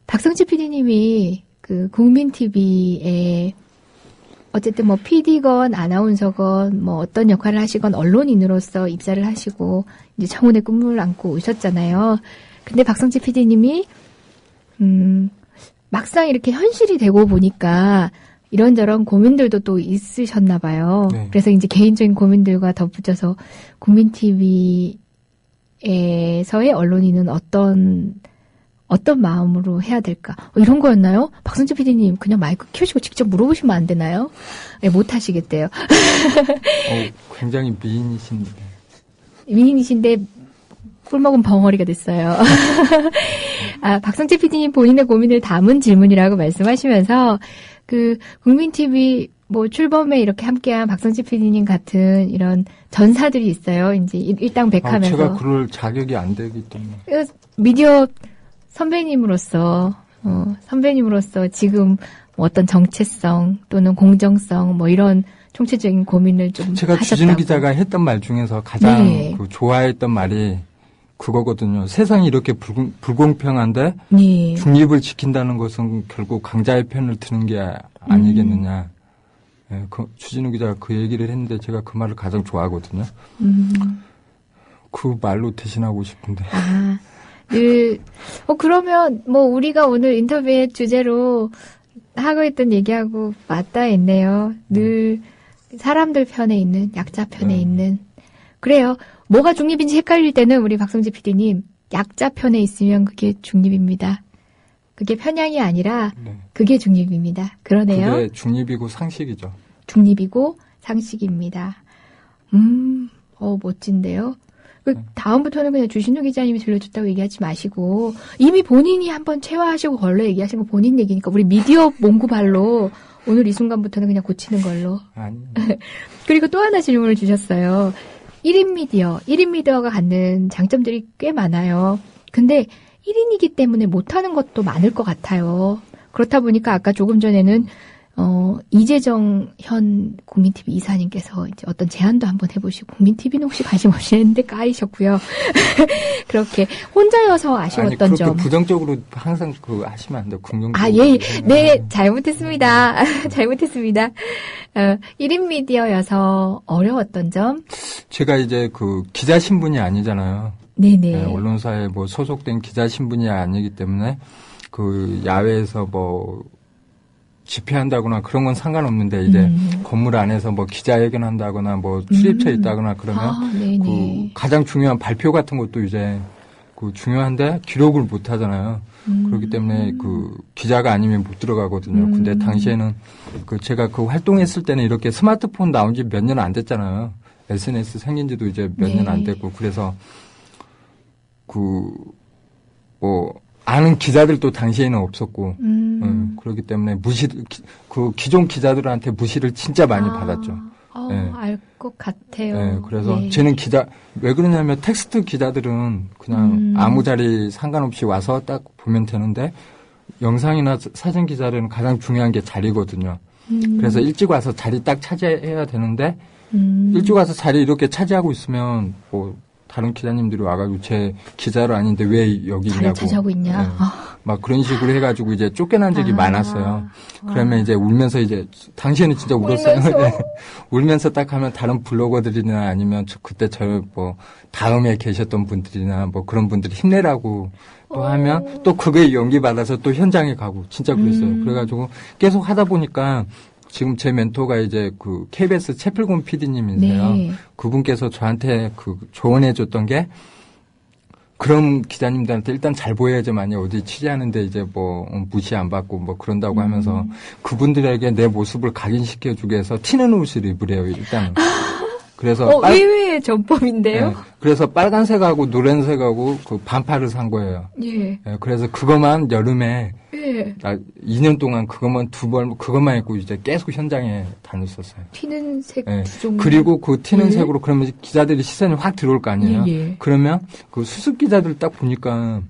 박성재 PD님이 그 국민TV에 어쨌든 뭐 PD건 아나운서건 뭐 어떤 역할을 하시건 언론인으로서 입사를 하시고 이제 청운의 꿈을 안고 오셨잖아요. 근데 박성재 PD님이 막상 이렇게 현실이 되고 보니까 이런저런 고민들도 또 있으셨나 봐요. 네. 그래서 이제 개인적인 고민들과 덧붙여서 국민TV에서의 언론인은 어떤 마음으로 해야 될까? 이런 거였나요? 박성재 PD님 그냥 마이크 켜시고 직접 물어보시면 안 되나요? 네, 못 하시겠대요. 굉장히 미인이신데. 미인이신데 꿀먹은 벙어리가 됐어요. 박성재 PD님 본인의 고민을 담은 질문이라고 말씀하시면서 그 국민TV 뭐 출범에 이렇게 함께한 박성재 PD님 같은 이런 전사들이 있어요. 이제 일당백하면서. 제가 그럴 자격이 안 되기 때문에. 미디어 선배님으로서 지금 뭐 어떤 정체성 또는 공정성 뭐 이런 총체적인 고민을 좀 제가 하셨다고. 주진우 기자가 했던 말 중에서 가장 좋아했던 말이 그거거든요. 세상이 이렇게 불공평한데 중립을 지킨다는 것은 결국 강자의 편을 드는 게 아니겠느냐. 주진우 기자가 그 얘기를 했는데 제가 그 말을 가장 좋아하거든요. 그 말로 대신하고 싶은데. 그러면 뭐 우리가 오늘 인터뷰의 주제로 하고 있던 얘기하고 맞닿아 있네요. 늘 사람들 편에 있는, 약자 편에 있는. 그래요. 뭐가 중립인지 헷갈릴 때는 우리 박성재 PD님, 약자 편에 있으면 그게 중립입니다. 그게 편향이 아니라 그게 중립입니다. 그러네요. 그게 중립이고 상식이죠. 중립이고 상식입니다. 멋진데요. 다음부터는 그냥 주신우 기자님이 들려줬다고 얘기하지 마시고 이미 본인이 한번 체화하시고 걸로 얘기하신 거 본인 얘기니까 우리 미디어 몽구발로 오늘 이 순간부터는 그냥 고치는 걸로. 아니. 그리고 또 하나 질문을 주셨어요. 1인 미디어가 갖는 장점들이 꽤 많아요. 근데 1인이기 때문에 못하는 것도 많을 것 같아요. 그렇다 보니까 아까 조금 전에는 이재정 현 국민TV 이사님께서 이제 어떤 제안도 한번 해보시고, 국민TV는 혹시 관심 없으셨는데 까이셨고요. 그렇게 혼자여서 아쉬웠던 아니, 점. 부정적으로 항상 하시면 안 돼요. 긍정적으로. 네, 잘못했습니다. 잘못했습니다. 1인 미디어여서 어려웠던 점. 제가 이제 기자 신분이 아니잖아요. 네네. 네, 언론사에 소속된 기자 신분이 아니기 때문에 야외에서 집회한다거나 그런 건 상관없는데 이제 건물 안에서 기자회견한다거나 출입처에 있다거나 그러면 가장 중요한 발표 같은 것도 이제 중요한데 기록을 못 하잖아요. 그렇기 때문에 기자가 아니면 못 들어가거든요. 근데 당시에는 제가 활동했을 때는 이렇게 스마트폰 나온 지 몇 년 안 됐잖아요. SNS 생긴 지도 이제 몇 년 안 됐고 그래서 아는 기자들도 당시에는 없었고, 그렇기 때문에 기존 기자들한테 무시를 진짜 많이 받았죠. 네. 알 것 같아요. 네, 그래서 쟤는 왜 그러냐면 텍스트 기자들은 그냥 아무 자리 상관없이 와서 딱 보면 되는데, 영상이나 사진 기자들은 가장 중요한 게 자리거든요. 그래서 일찍 와서 자리 딱 차지해야 되는데, 일찍 와서 자리 이렇게 차지하고 있으면, 다른 기자님들이 와가지고 제 기자로 아닌데 왜 여기 있냐고. 차지하고 있냐. 네. 막 그런 식으로 해가지고 이제 쫓겨난 적이 많았어요. 그러면 이제 울면서 당시에는 진짜 울었어요. 울면서 딱 하면 다른 블로거들이나 아니면 그때 다음에 계셨던 분들이나 그런 분들이 힘내라고 또 하면 또 그거에 연기받아서 또 현장에 가고 진짜 그랬어요. 그래가지고 계속 하다 보니까 지금 제 멘토가 이제 KBS 채플곤 PD님이세요. 네. 그분께서 저한테 조언해줬던 게 그런 기자님들한테 일단 잘 보여야지만이 어디 취재하는데 이제 무시 안 받고 그런다고 하면서 그분들에게 내 모습을 각인시켜주기 위해서 튀는 옷을 입으래요, 일단은. 그래서 의외의 전법인데요. 네, 그래서 빨간색하고 노란색하고 반팔을 산 거예요. 예. 네, 그래서 그것만 여름에 2년 동안 그것만 입고 이제 계속 현장에 다녔었어요. 튀는 색 네. 두 종류. 그리고 튀는 색으로 그러면 기자들이 시선이 확 들어올 거 아니에요. 예. 그러면 수습 기자들 딱 보니까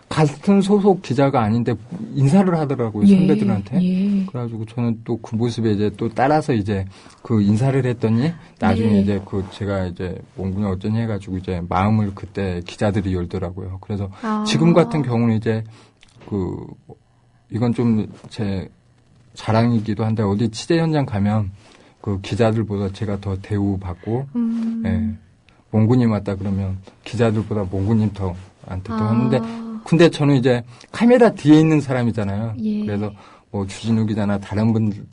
같은 소속 기자가 아닌데 인사를 하더라고요, 선배들한테. 그래가지고 저는 또 그 모습에 이제 또 따라서 이제 인사를 했더니 나중에 이제 제가 이제 몽군이 어쩌니 해가지고 이제 마음을 그때 기자들이 열더라고요. 그래서 지금 같은 경우는 이제 이건 좀 제 자랑이기도 한데 어디 취재 현장 가면 기자들보다 제가 더 대우받고, 예. 몽군님 왔다 그러면 기자들보다 몽군님 한테 더 하는데 근데 저는 이제 카메라 뒤에 있는 사람이잖아요. 그래서 주진우 기자나 다른 분들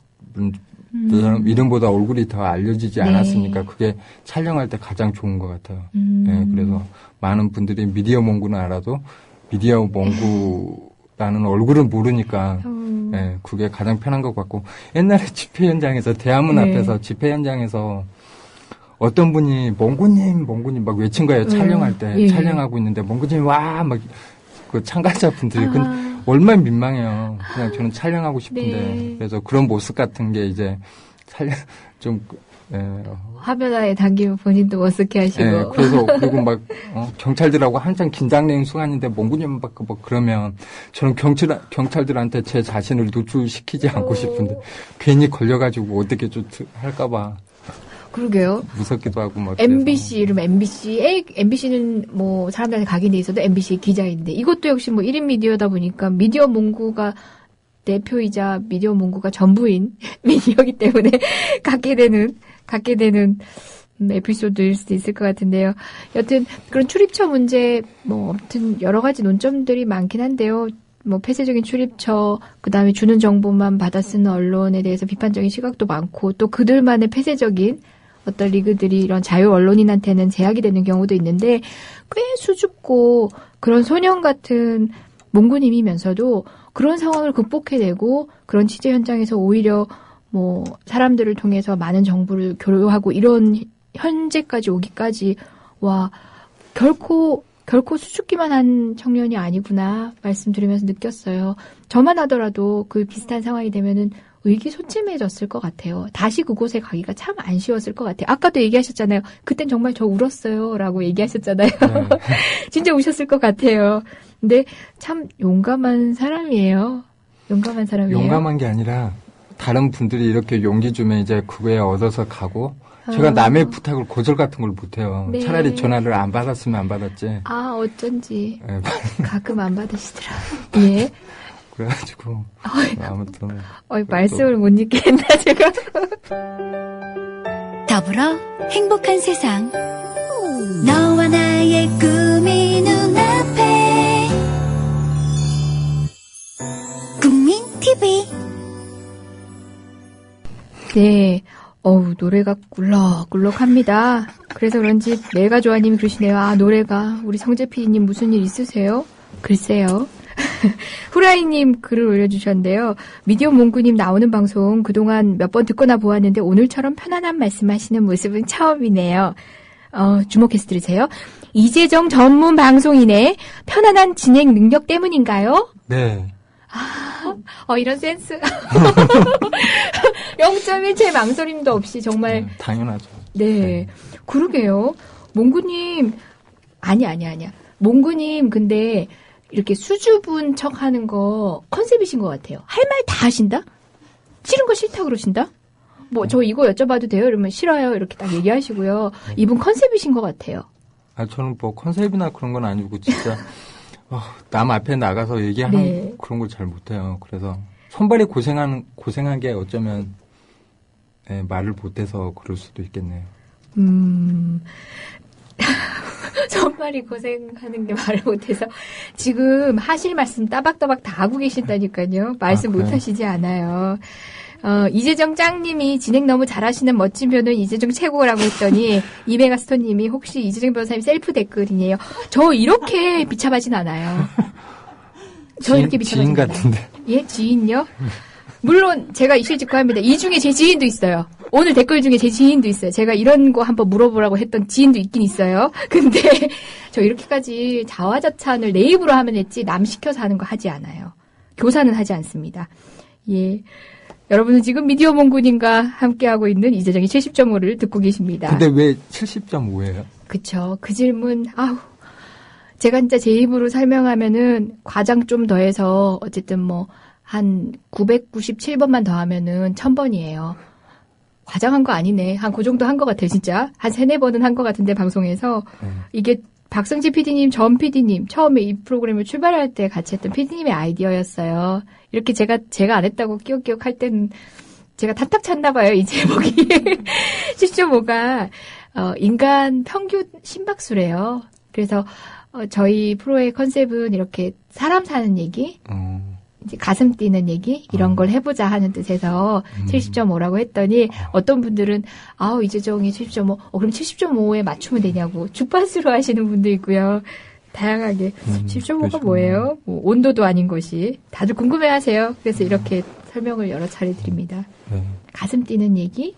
이름보다 얼굴이 더 알려지지 않았으니까 그게 촬영할 때 가장 좋은 것 같아요. 네, 그래서 많은 분들이 미디어 몽구는 알아도 미디어 몽구라는 얼굴을 모르니까 네, 그게 가장 편한 것 같고 옛날에 집회 현장에서 대한문 앞에서 집회 현장에서 어떤 분이 몽구님 막 외친 거예요. 촬영할 때 촬영하고 있는데 몽구님 와 막 참가자분들이 얼마나 민망해요. 그냥 저는 촬영하고 싶은데 그래서 그런 모습 같은 게 이제 화면 안에 담기면 본인도 머쓱해 하시고. 네, 그리고 막 경찰들하고 한창 긴장되는 순간인데 몽구님 막 그러면 저는 경찰들한테 제 자신을 노출시키지 않고 싶은데 괜히 걸려가지고 어떻게 할까봐. 그러게요. 무섭기도 하고 막. MBC 이름 MBC는 사람들한테 각인돼 있어도 MBC 기자인데 이것도 역시 1인 미디어다 보니까 미디어 몽구가 대표이자 미디어 몽구가 전부인 미디어이기 때문에 갖게 되는 에피소드일 수도 있을 것 같은데요. 여튼 그런 출입처 문제 아무튼 여러 가지 논점들이 많긴 한데요. 폐쇄적인 출입처, 그다음에 주는 정보만 받아 쓰는 언론에 대해서 비판적인 시각도 많고, 또 그들만의 폐쇄적인 어떤 리그들이 이런 자유 언론인한테는 제약이 되는 경우도 있는데, 꽤 수줍고 그런 소년 같은 몽구님이면서도 그런 상황을 극복해내고, 그런 취재 현장에서 오히려 사람들을 통해서 많은 정보를 교류하고 이런 현재까지 오기까지, 결코 수줍기만 한 청년이 아니구나 말씀드리면서 느꼈어요. 저만 하더라도 그 비슷한 상황이 되면은 의기소침해졌을 것 같아요. 다시 그곳에 가기가 참 안 쉬웠을 것 같아요. 아까도 얘기하셨잖아요. 그땐 정말 저 울었어요. 라고 얘기하셨잖아요. 네. 진짜 우셨을 것 같아요. 근데 참 용감한 사람이에요. 용감한 게 아니라 다른 분들이 이렇게 용기 주면 이제 그거에 얻어서 가고, 제가 남의 부탁을 거절 같은 걸 못해요. 네. 차라리 전화를 안 받았으면 안 받았지. 어쩐지. 네. 가끔 안 받으시더라. 예. 그래가지고 아무튼. 말씀을 못 읽겠나 제가. 더불어 행복한 세상. 너와 나의 꿈이 눈앞에. 국민 TV. 네. 노래가 꿀럭꿀럭합니다. 그래서 그런지 내가 좋아님이 그러시네요. 노래가 우리 성재 PD님 무슨 일 있으세요? 글쎄요. 후라이님 글을 올려주셨는데요. 미디어 몽구님 나오는 방송 그동안 몇 번 듣거나 보았는데 오늘처럼 편안한 말씀하시는 모습은 처음이네요. 주목해서 들으세요. 이재정 전문 방송인의 편안한 진행 능력 때문인가요? 네. 이런 센스. 0.1채 망설임도 없이 정말. 당연하죠. 네. 그러게요. 몽구님, 아니야. 몽구님, 근데 이렇게 수줍은 척 하는 거 컨셉이신 것 같아요. 할 말 다 하신다? 싫은 거 싫다 그러신다? 저 이거 여쭤봐도 돼요? 이러면 싫어요. 이렇게 딱 얘기하시고요. 이분 컨셉이신 것 같아요. 저는 컨셉이나 그런 건 아니고, 진짜. 남 앞에 나가서 얘기하는 그런 걸 잘 못해요. 그래서 손발이 고생한 게 어쩌면 말을 못해서 그럴 수도 있겠네요. 손발이 고생하는 게 말을 못해서 지금 하실 말씀 따박따박 다 하고 계신다니까요. 말씀 못하시지 않아요. 이재정 짱님이 진행 너무 잘하시는 멋진 변호인 이재정 최고라고 했더니 이메가스톤님이 혹시 이재정 변호사님 셀프 댓글이네요. 저 이렇게 비참하진 않아요. 이렇게 비참하진 않아요. 지인 같은데. 예, 지인요? 물론 제가 이실직고합니다. 이 중에 제 지인도 있어요. 오늘 댓글 중에 제 지인도 있어요. 제가 이런 거 한번 물어보라고 했던 지인도 있긴 있어요. 근데 저 이렇게까지 자화자찬을 내 입으로 하면 했지 남 시켜서 하는 거 하지 않아요. 교사는 하지 않습니다. 예. 여러분은 지금 미디어 몽군님과 함께하고 있는 이재정의 70.5를 듣고 계십니다. 근데 왜 70.5예요? 그쵸. 그 질문, 제가 진짜 제 입으로 설명하면은 과장 좀 더해서 어쨌든 한 997번만 더하면은 1000번이에요. 과장한 거 아니네. 한 그 정도 한 것 같아요, 진짜. 한 3-4번은 한 것 같은데, 방송에서. 이게 박성지 PD님, 전 PD님, 처음에 이 프로그램을 출발할 때 같이 했던 PD님의 아이디어였어요. 이렇게 제가 안 했다고 끼역끼역 할 때는 제가 탓탁 찼나 봐요, 이 제목이. 10.5가, 인간 평균 심박수래요. 그래서, 저희 프로의 컨셉은 이렇게 사람 사는 얘기, 이제 가슴 뛰는 얘기, 이런 걸 해보자 하는 뜻에서 70.5라고 했더니 어떤 분들은, 이재정이 70.5, 그럼 70.5에 맞추면 되냐고 주파수로 하시는 분도 있고요. 다양하게. 70.5가 뭐예요? 온도도 아닌 것이. 다들 궁금해 하세요. 그래서 이렇게 설명을 여러 차례 드립니다. 가슴 뛰는 얘기,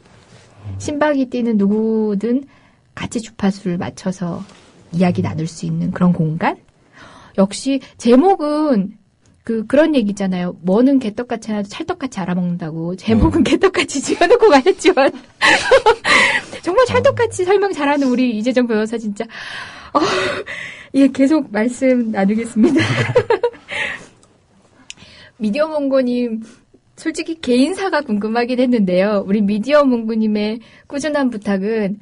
심박이 뛰는 누구든 같이 주파수를 맞춰서 이야기 나눌 수 있는 그런 공간? 역시 제목은 그런 얘기 있잖아요. 뭐는 개떡같이 해놔도 찰떡같이 알아먹는다고. 제목은 개떡같이 지어놓고 가셨지만. 정말 찰떡같이 설명 잘하는 우리 이재정 변호사 진짜. 예, 계속 말씀 나누겠습니다. 미디어 몽고님, 솔직히 개인사가 궁금하긴 했는데요. 우리 미디어 몽고님의 꾸준한 부탁은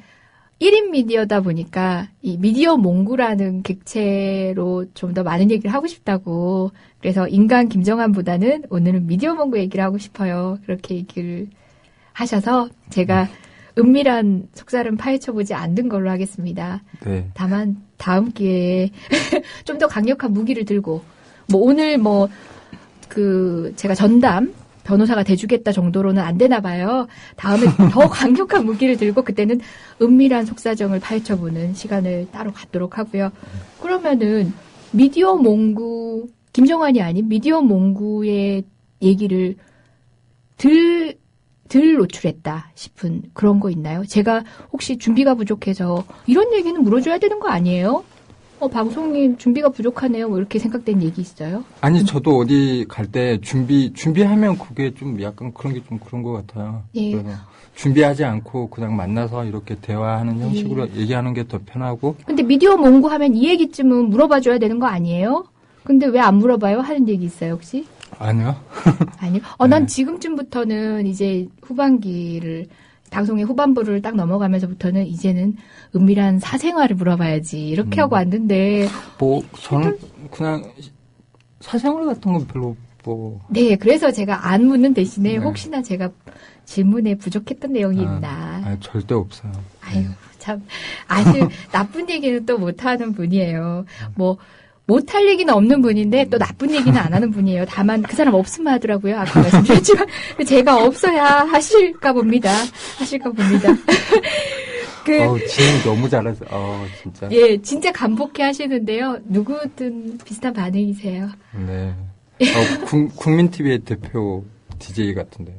1인 미디어다 보니까 이 미디어 몽구라는 객체로 좀 더 많은 얘기를 하고 싶다고. 그래서 인간 김정한보다는 오늘은 미디어 몽구 얘기를 하고 싶어요. 그렇게 얘기를 하셔서 제가 은밀한 속살은 파헤쳐보지 않는 걸로 하겠습니다. 네. 다만 다음 기회에 좀 더 강력한 무기를 들고 뭐 오늘 뭐 그 제가 전담 변호사가 돼주겠다 정도로는 안 되나 봐요. 다음에 더 강력한 무기를 들고 그때는 은밀한 속사정을 파헤쳐보는 시간을 따로 갖도록 하고요. 그러면은 미디어 몽구 김정환이 아닌 미디어 몽구의 얘기를 덜 노출했다 싶은 그런 거 있나요? 제가 혹시 준비가 부족해서 이런 얘기는 물어줘야 되는 거 아니에요? 방송님 준비가 부족하네요. 뭐 이렇게 생각된 얘기 있어요? 아니 저도 어디 갈 때 준비하면 그게 좀 약간 그런 게 좀 그런 것 같아요. 예. 그래서 준비하지 않고 그냥 만나서 이렇게 대화하는 형식으로 얘기하는 게 더 편하고. 근데 미디어 몽구 하면 이 얘기쯤은 물어봐줘야 되는 거 아니에요? 근데 왜 안 물어봐요? 하는 얘기 있어요 혹시? 아니요. 아니요. 난 지금쯤부터는 이제 후반기를 방송의 후반부를 딱 넘어가면서부터는 이제는 은밀한 사생활을 물어봐야지 이렇게 하고 왔는데 뭐 저는 그냥 사생활 같은 건 별로 뭐. 네, 그래서 제가 안 묻는 대신에 혹시나 제가 질문에 부족했던 내용이 있나. 절대 없어요. 아유, 참 아주 나쁜 얘기는 또 못하는 분이에요. 뭐 못할 얘기는 없는 분인데 또 나쁜 얘기는 안 하는 분이에요. 다만 그 사람 없으면 하더라고요. 아까 말씀드렸지만 제가 없어야 하실까 봅니다. 진행 너무 잘하세요. 진짜. 예, 진짜 간복해 하시는데요. 누구든 비슷한 반응이세요. 네. 국민TV의 대표 DJ 같은데요.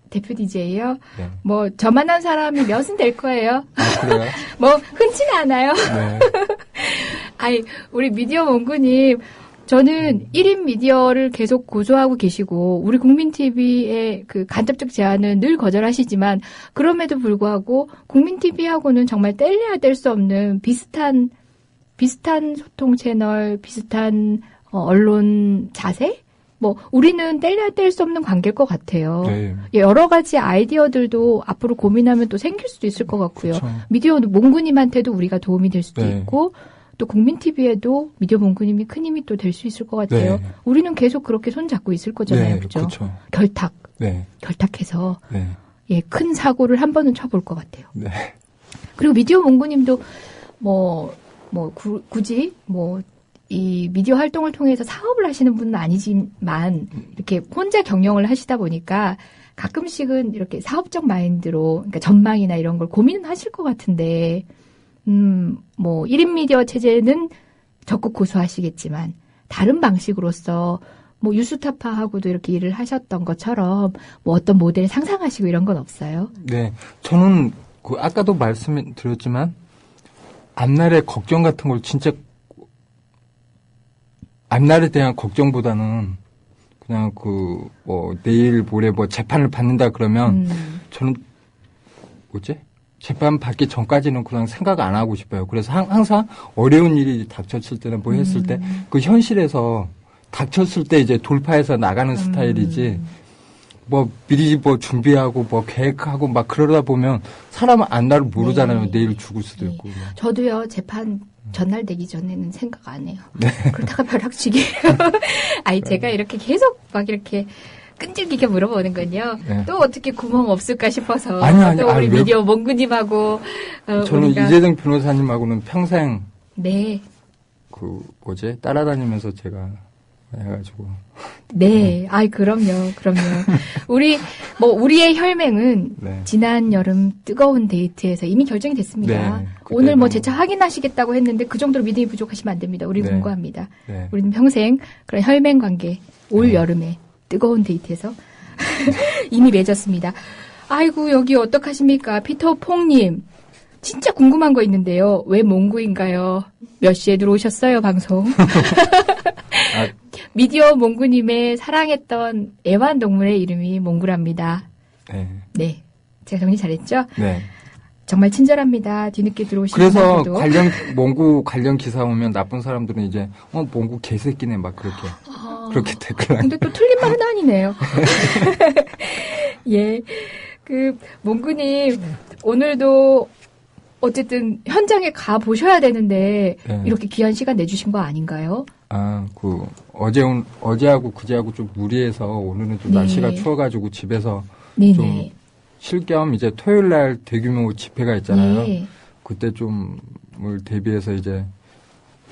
대표 DJ요? 네. 뭐 저만한 사람이 몇은 될 거예요. 아, 그래요? 뭐 흔치는 않아요. 네. 아니, 우리 미디어 몽구님, 저는 1인 미디어를 계속 고수하고 계시고, 우리 국민TV의 그 간접적 제안은 늘 거절하시지만, 그럼에도 불구하고, 국민TV하고는 정말 뗄래야 뗄 수 없는 비슷한 소통 채널, 비슷한 언론 자세? 뭐, 우리는 뗄래야 뗄 수 없는 관계일 것 같아요. 네. 여러 가지 아이디어들도 앞으로 고민하면 또 생길 수도 있을 것 같고요. 그쵸. 미디어 몽구님한테도 우리가 도움이 될 수도 네. 있고, 또 국민TV에도 미디어 몽구님이 큰 힘이 또 될 수 있을 것 같아요. 네. 우리는 계속 그렇게 손잡고 있을 거잖아요. 네, 그죠? 그쵸. 결탁해서, 네. 예, 큰 사고를 한 번은 쳐볼 것 같아요. 네. 그리고 미디어 몽구님도 굳이 이 미디어 활동을 통해서 사업을 하시는 분은 아니지만 이렇게 혼자 경영을 하시다 보니까 가끔씩은 이렇게 사업적 마인드로 그러니까 전망이나 이런 걸 고민은 하실 것 같은데 1인 미디어 체제는 적극 고수하시겠지만 다른 방식으로서 유스타파하고도 이렇게 일을 하셨던 것처럼 어떤 모델 상상하시고 이런 건 없어요? 네. 저는 아까도 말씀드렸지만 앞날의 걱정 같은 걸 진짜 앞날에 대한 걱정보다는 그냥 내일 모레 재판을 받는다 그러면 저는 재판 받기 전까지는 그냥 생각 안 하고 싶어요. 그래서 항상 어려운 일이 닥쳤을 때는 했을 때 그 현실에서 닥쳤을 때 이제 돌파해서 나가는 스타일이지 미리 준비하고 계획하고 막 그러다 보면 사람은 앞날을 모르잖아요. 네. 내일 죽을 수도 있고. 저도요, 재판 전날 되기 전에는 생각 안 해요. 네. 그러다가 벼락치기예요. 제가 이렇게 계속 이렇게 끈질기게 물어보는 건요. 네. 또 어떻게 구멍 없을까 싶어서. 아니, 또 우리 미디어 몽구님하고. 저는 이재정 변호사님하고는 평생. 네. 따라다니면서 제가 해가지고. 네. 그럼요. 우리의 혈맹은 네. 지난 여름 뜨거운 데이트에서 이미 결정이 됐습니다. 네, 오늘 재차 확인하시겠다고 했는데 그 정도로 믿음이 부족하시면 안 됩니다. 우리 네. 공고합니다. 네. 우리는 평생 그런 혈맹 관계, 올 여름에 뜨거운 데이트에서 이미 맺었습니다. 아이고, 여기 어떡하십니까? 피터퐁님. 진짜 궁금한 거 있는데요. 왜 몽구인가요? 몇 시에 들어오셨어요, 방송? 미디어 몽구님의 사랑했던 애완동물의 이름이 몽구랍니다. 네. 네. 제가 정리 잘했죠? 네. 정말 친절합니다. 뒤늦게 들어오시는 그래서 분들도. 몽구 관련 기사 오면 나쁜 사람들은 이제, 몽구 개새끼네, 막 그렇게 댓글. 근데 또 틀린 말은 아니네요. 예. 몽구님, 오늘도 어쨌든 현장에 가 보셔야 되는데, 네. 이렇게 귀한 시간 내주신 거 아닌가요? 어제하고 그제하고 좀 무리해서 오늘은 좀 네. 날씨가 추워가지고 집에서 네네. 좀 쉴 겸 이제 토요일 날 대규모 집회가 있잖아요. 예. 그때 좀을 대비해서 이제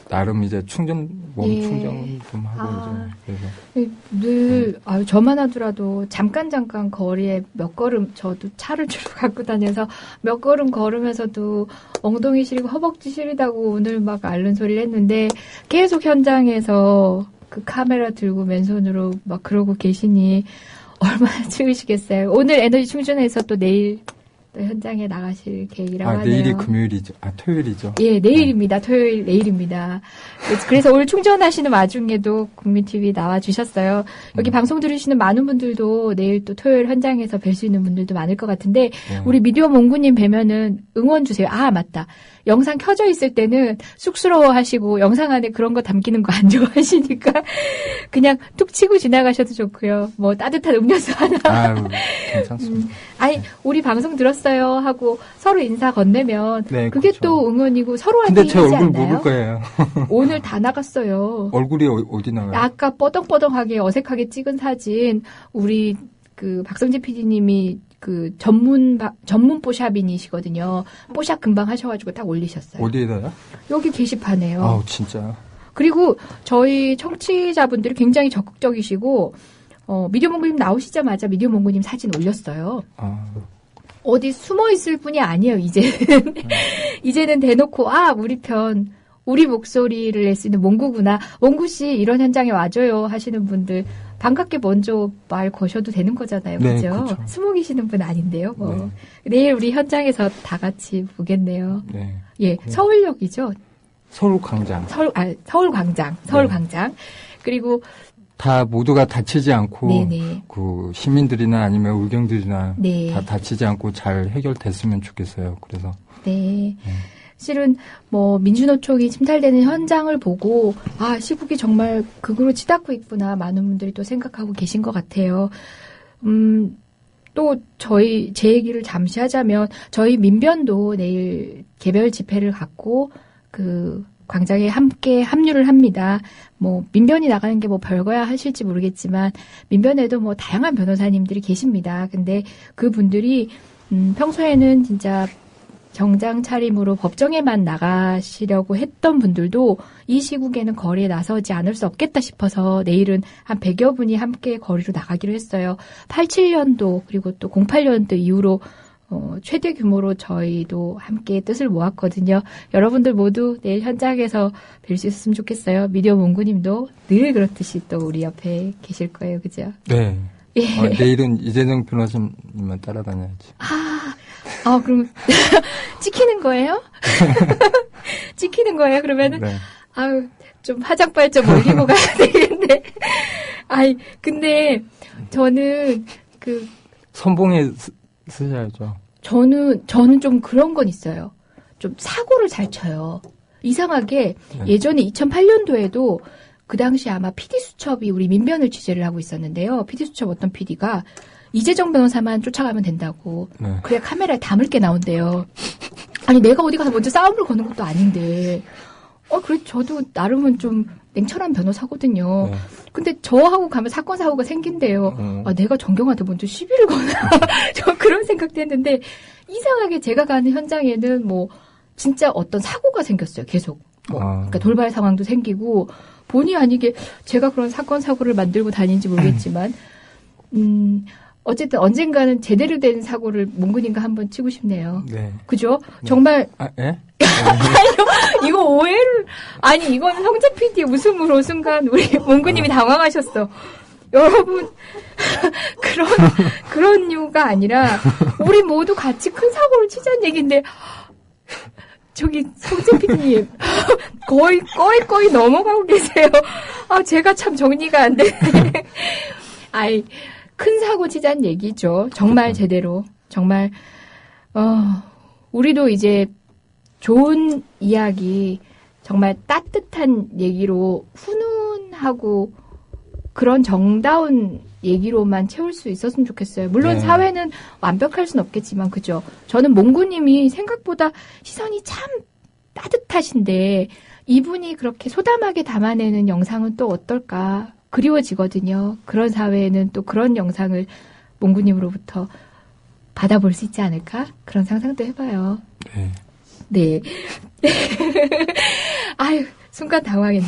나름 이제 몸 예. 충전 좀 하고 이제 그래서 늘 저만 하더라도 잠깐 거리에 몇 걸음 저도 차를 주로 갖고 다녀서 몇 걸음 걸으면서도 엉덩이 시리고 허벅지 시리다고 오늘 막 앓는 소리를 했는데 계속 현장에서 그 카메라 들고 맨손으로 막 그러고 계시니 얼마나 추우시겠어요. 오늘 에너지 충전해서 또 내일 또 현장에 나가실 계획이라고 하네요. 내일이 금요일이죠. 토요일이죠. 예, 내일입니다. 토요일 내일입니다. 그래서 오늘 충전하시는 와중에도 국민TV 나와주셨어요. 여기 방송 들으시는 많은 분들도 내일 또 토요일 현장에서 뵐 수 있는 분들도 많을 것 같은데 우리 미디어 몽구님 뵈면은 응원 주세요. 맞다. 영상 켜져 있을 때는 쑥스러워하시고 영상 안에 그런 거 담기는 거 안 좋아하시니까 그냥 툭 치고 지나가셔도 좋고요. 뭐 따뜻한 음료수 하나. 괜찮습니다. 우리 방송 들었어요 하고 서로 인사 건네면 네, 그게 그렇죠. 또 응원이고 서로한테 근데 제 힘이지 얼굴 않나요? 못 볼 거예요. 오늘 다 나갔어요. 얼굴이 어디 나가요? 아까 뻐덩뻐덩하게 어색하게 찍은 사진 우리 그 박성재 PD님이 그 전문 뽀샵인이시거든요. 뽀샵 금방 하셔가지고 딱 올리셨어요. 어디에다요? 여기 게시판에요. 진짜. 그리고 저희 청취자분들이 굉장히 적극적이시고 미디어몽구님 나오시자마자 미디어몽구님 사진 올렸어요. 어디 숨어 있을 분이 아니에요. 이제는 이제는 대놓고 우리 편 우리 목소리를 낼 수 있는 몽구구나. 몽구 씨 이런 현장에 와줘요 하시는 분들 반갑게 먼저 말 거셔도 되는 거잖아요. 네, 그죠? 그렇죠. 숨어 계시는 분 아닌데요. 내일 우리 현장에서 다 같이 보겠네요. 네. 예, 서울역이죠. 서울광장. 서울광장. 그리고 다 모두가 다치지 않고 네네. 그 시민들이나 아니면 의경들이나 네. 다 다치지 않고 잘 해결됐으면 좋겠어요. 그래서 네. 실은 민주노총이 침탈되는 현장을 보고 시국이 정말 극으로 치닫고 있구나 많은 분들이 또 생각하고 계신 것 같아요. 또 제 얘기를 잠시 하자면 저희 민변도 내일 개별 집회를 갖고 그 광장에 함께 합류를 합니다. 민변이 나가는 게 별거야 하실지 모르겠지만 민변에도 다양한 변호사님들이 계십니다. 근데 그분들이 평소에는 진짜 정장 차림으로 법정에만 나가시려고 했던 분들도 이 시국에는 거리에 나서지 않을 수 없겠다 싶어서 내일은 한 100여 분이 함께 거리로 나가기로 했어요. 87년도 그리고 또 08년도 이후로 최대 규모로 저희도 함께 뜻을 모았거든요. 여러분들 모두 내일 현장에서 뵐 수 있었으면 좋겠어요. 미디어 몽구님도 늘 그렇듯이 또 우리 옆에 계실 거예요. 그죠? 네. 예. 내일은 이재정 변호사님만 따라다녀야지. 그럼 찍히는 거예요? 찍히는 거예요? 그러면은 네. 좀 화장발 좀 올리고 가야 되겠네. 근데 저는 선봉에 쓰셔야죠. 저는 좀 그런 건 있어요. 좀 사고를 잘 쳐요. 이상하게 예전에 2008년도에도 그 당시 아마 PD수첩이 우리 민변을 취재를 하고 있었는데요. PD수첩 어떤 PD가 이재정 변호사만 쫓아가면 된다고. 그래야 카메라에 담을 게 나온대요. 내가 어디 가서 먼저 싸움을 거는 것도 아닌데. 그래, 저도 나름은 좀 냉철한 변호사거든요. 근데 저하고 가면 사건, 사고가 생긴대요. 내가 정경한테 먼저 시비를 거나. 저 그런 생각도 했는데, 이상하게 제가 가는 현장에는 진짜 어떤 사고가 생겼어요, 계속. 그러니까 돌발 상황도 생기고, 본의 아니게 제가 그런 사건, 사고를 만들고 다니는지 모르겠지만, 어쨌든 언젠가는 제대로 된 사고를 몽구님과 한번 치고 싶네요. 네. 그죠? 정말. 예? 이거 오해를. 이건 성재 PD 웃음으로 순간 우리 몽구님이 당황하셨어. 여러분, 그런 이유가 아니라, 우리 모두 같이 큰 사고를 치자는 얘기인데, 저기, 성재 PD님, 거의 넘어가고 계세요. 제가 참 정리가 안 되네. 큰 사고 치자는 얘기죠. 정말 제대로. 정말, 우리도 이제 좋은 이야기, 정말 따뜻한 얘기로 훈훈하고 그런 정다운 얘기로만 채울 수 있었으면 좋겠어요. 물론 사회는 완벽할 순 없겠지만, 그죠? 저는 몽구님이 생각보다 시선이 참 따뜻하신데, 이분이 그렇게 소담하게 담아내는 영상은 또 어떨까? 그리워지거든요. 그런 사회에는 또 그런 영상을 몽구님으로부터 받아볼 수 있지 않을까? 그런 상상도 해봐요. 네. 네. 아유, 순간 당황했네.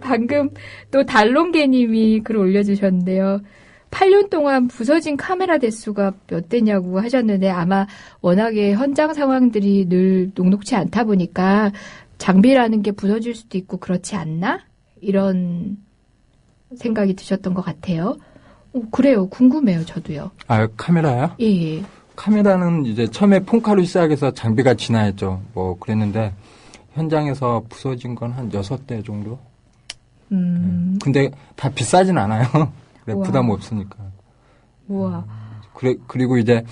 방금 또 달롱개님이 글 올려주셨는데요. 8년 동안 부서진 카메라 대수가 몇 대냐고 하셨는데 아마 워낙에 현장 상황들이 늘 녹록치 않다 보니까 장비라는 게 부서질 수도 있고 그렇지 않나? 이런 생각이 드셨던 것 같아요. 그래요. 궁금해요. 저도요. 아, 카메라요? 예. 카메라는 이제 처음에 폰카로 시작해서 장비가 진화했죠. 뭐 그랬는데 현장에서 부서진 건 한 6대 정도? 근데 다 비싸진 않아요. 그래, 부담 없으니까. 우와. 그리고 이제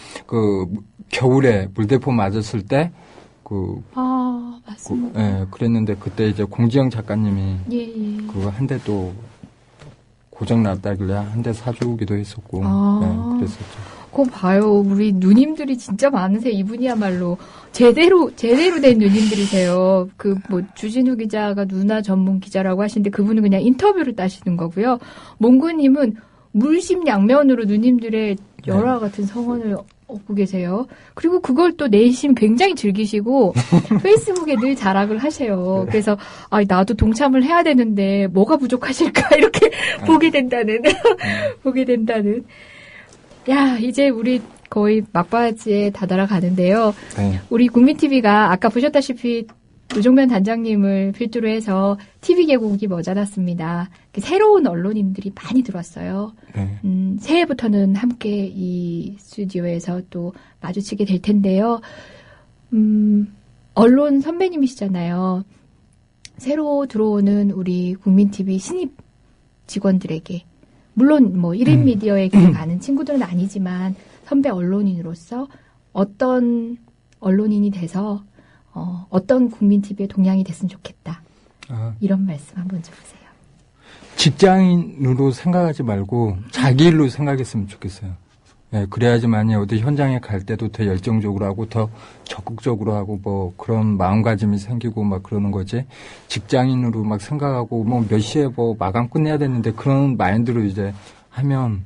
겨울에 물대포 맞았을 때 맞습니다. 예, 그랬는데 그때 이제 공지영 작가님이 예. 그거 한 대 또 고장 났다길래 한 대 사주기도 했었고, 예, 그랬었죠. 그거 봐요. 우리 누님들이 진짜 많으세요. 이분이야말로 제대로 된 누님들이세요. 주진우 기자가 누나 전문 기자라고 하시는데 그분은 그냥 인터뷰를 따시는 거고요. 몽구님은 물심양면으로 누님들의 열화 같은 성원을 얻고 계세요. 그리고 그걸 또 내심 굉장히 즐기시고 페이스북에 늘 자랑을 하세요. 그래서 나도 동참을 해야 되는데 뭐가 부족하실까 이렇게 보게 된다는. 야, 이제 우리 거의 막바지에 다다라 가는데요. 네. 우리 국민TV가 아까 보셨다시피 노종면 단장님을 필두로 해서 TV 개국이 머지않았습니다. 새로운 언론인들이 많이 들어왔어요. 네. 새해부터는 함께 이 스튜디오에서 또 마주치게 될 텐데요. 언론 선배님이시잖아요. 새로 들어오는 우리 국민TV 신입 직원들에게 물론 1인 미디어에 가는 친구들은 아니지만 선배 언론인으로서 어떤 언론인이 돼서 어떤 국민TV의 동향이 됐으면 좋겠다. 이런 말씀 한번 해주세요. 직장인으로 생각하지 말고 자기 일로 생각했으면 좋겠어요. 예, 그래야지만이 어디 현장에 갈 때도 더 열정적으로 하고 더 적극적으로 하고 뭐 그런 마음가짐이 생기고 막 그러는 거지. 직장인으로 막 생각하고 몇 시에 마감 끝내야 되는데 그런 마인드로 이제 하면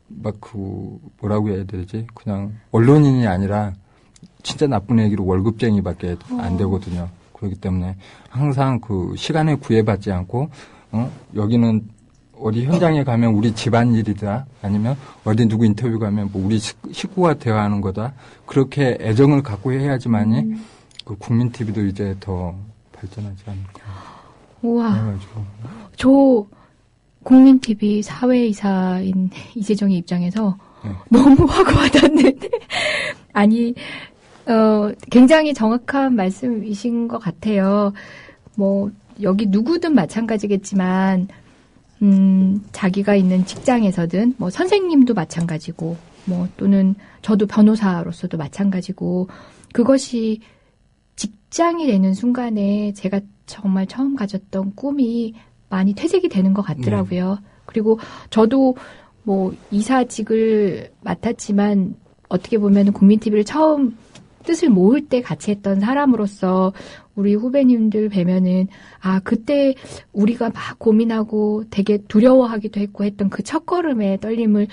뭐라고 해야 되지? 그냥 언론인이 아니라 진짜 나쁜 얘기로 월급쟁이밖에 안 되거든요. 그렇기 때문에 항상 시간에 구애받지 않고 여기는 어디 현장에 가면 우리 집안일이다 아니면 어디 누구 인터뷰 가면 우리 식구와 대화하는 거다. 그렇게 애정을 갖고 해야지만이 국민TV도 이제 더 발전하지 않을까. 우와. 저 국민TV 사회이사인 이재정의 입장에서 너무 화가 와닿는데 아니 굉장히 정확한 말씀이신 것 같아요. 여기 누구든 마찬가지겠지만 자기가 있는 직장에서든 선생님도 마찬가지고 또는 저도 변호사로서도 마찬가지고 그것이 직장이 되는 순간에 제가 정말 처음 가졌던 꿈이 많이 퇴색이 되는 것 같더라고요. 그리고 저도 이사직을 맡았지만 어떻게 보면 국민TV를 처음 뜻을 모을 때 같이 했던 사람으로서 우리 후배님들 뵈면은 그때 우리가 막 고민하고 되게 두려워하기도 했고 했던 그 첫걸음의 떨림을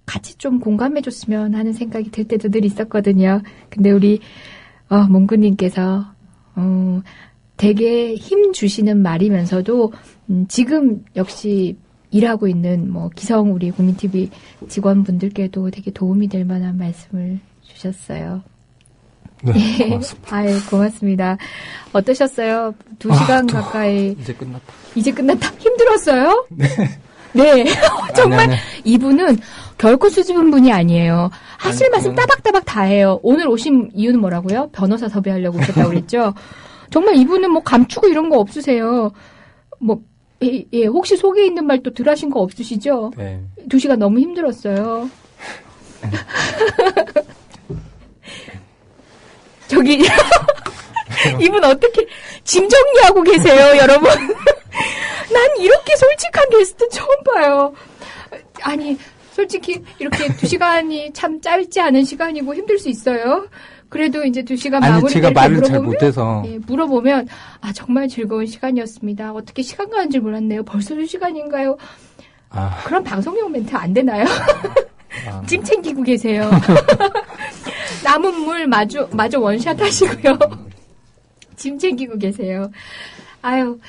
같이 좀 공감해줬으면 하는 생각이 들 때도 늘 있었거든요. 근데 우리 몽구님께서 되게 힘 주시는 말이면서도 지금 역시 일하고 있는 기성 우리 국민TV 직원분들께도 되게 도움이 될 만한 말씀을 주셨어요. 네, 고맙습니다. 아유, 고맙습니다. 어떠셨어요? 2시간 가까이. 이제 끝났다. 힘들었어요? 네. 정말 이분은 결코 수줍은 분이 아니에요. 하실 말씀 따박따박 다 해요. 오늘 오신 이유는 뭐라고요? 변호사 섭외하려고 오셨다고 그랬죠? 정말 이분은 감추고 이런 거 없으세요. 혹시 속에 있는 말 또 덜하신 거 없으시죠? 네. 2시간 너무 힘들었어요. 저기 이분 어떻게 짐 정리하고 계세요, 여러분? 난 이렇게 솔직한 게스트 처음 봐요. 아니, 솔직히 이렇게 2시간이 참 짧지 않은 시간이고 힘들 수 있어요. 그래도 이제 2시간 마무리 제가 말을 잘 못해서 물어보면 정말 즐거운 시간이었습니다. 어떻게 시간 가는 줄 몰랐네요. 벌써 2시간인가요? 그럼 방송용 멘트 안 되나요? 찜 챙기고 계세요. 남은 물 마저 원샷 하시고요. 짐 챙기고 계세요. 아유,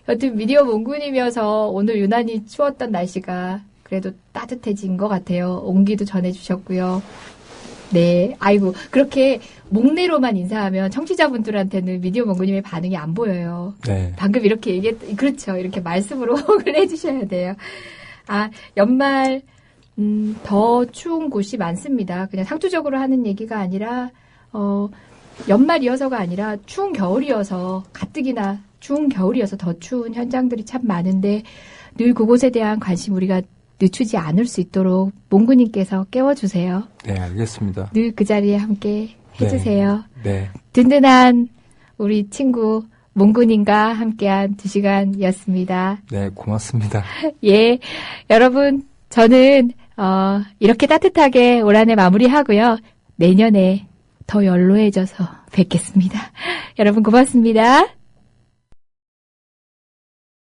여튼 미디어 몽군이면서 오늘 유난히 추웠던 날씨가 그래도 따뜻해진 것 같아요. 온기도 전해주셨고요. 네, 아이고, 그렇게 목내로만 인사하면 청취자분들한테는 미디어 몽군님의 반응이 안 보여요. 네. 방금 이렇게 그렇죠. 이렇게 말씀으로 호응을 해주셔야 돼요. 연말, 더 추운 곳이 많습니다. 그냥 상투적으로 하는 얘기가 아니라, 연말이어서가 아니라 추운 겨울이어서, 가뜩이나 추운 겨울이어서 더 추운 현장들이 참 많은데, 늘 그곳에 대한 관심 우리가 늦추지 않을 수 있도록 몽구님께서 깨워주세요. 네, 알겠습니다. 늘 그 자리에 함께 해주세요. 네. 든든한 우리 친구 몽구님과 함께한 2시간이었습니다. 네, 고맙습니다. 예, 여러분 저는 이렇게 따뜻하게 올 한해 마무리하고요. 내년에 더 연로해져서 뵙겠습니다. 여러분 고맙습니다.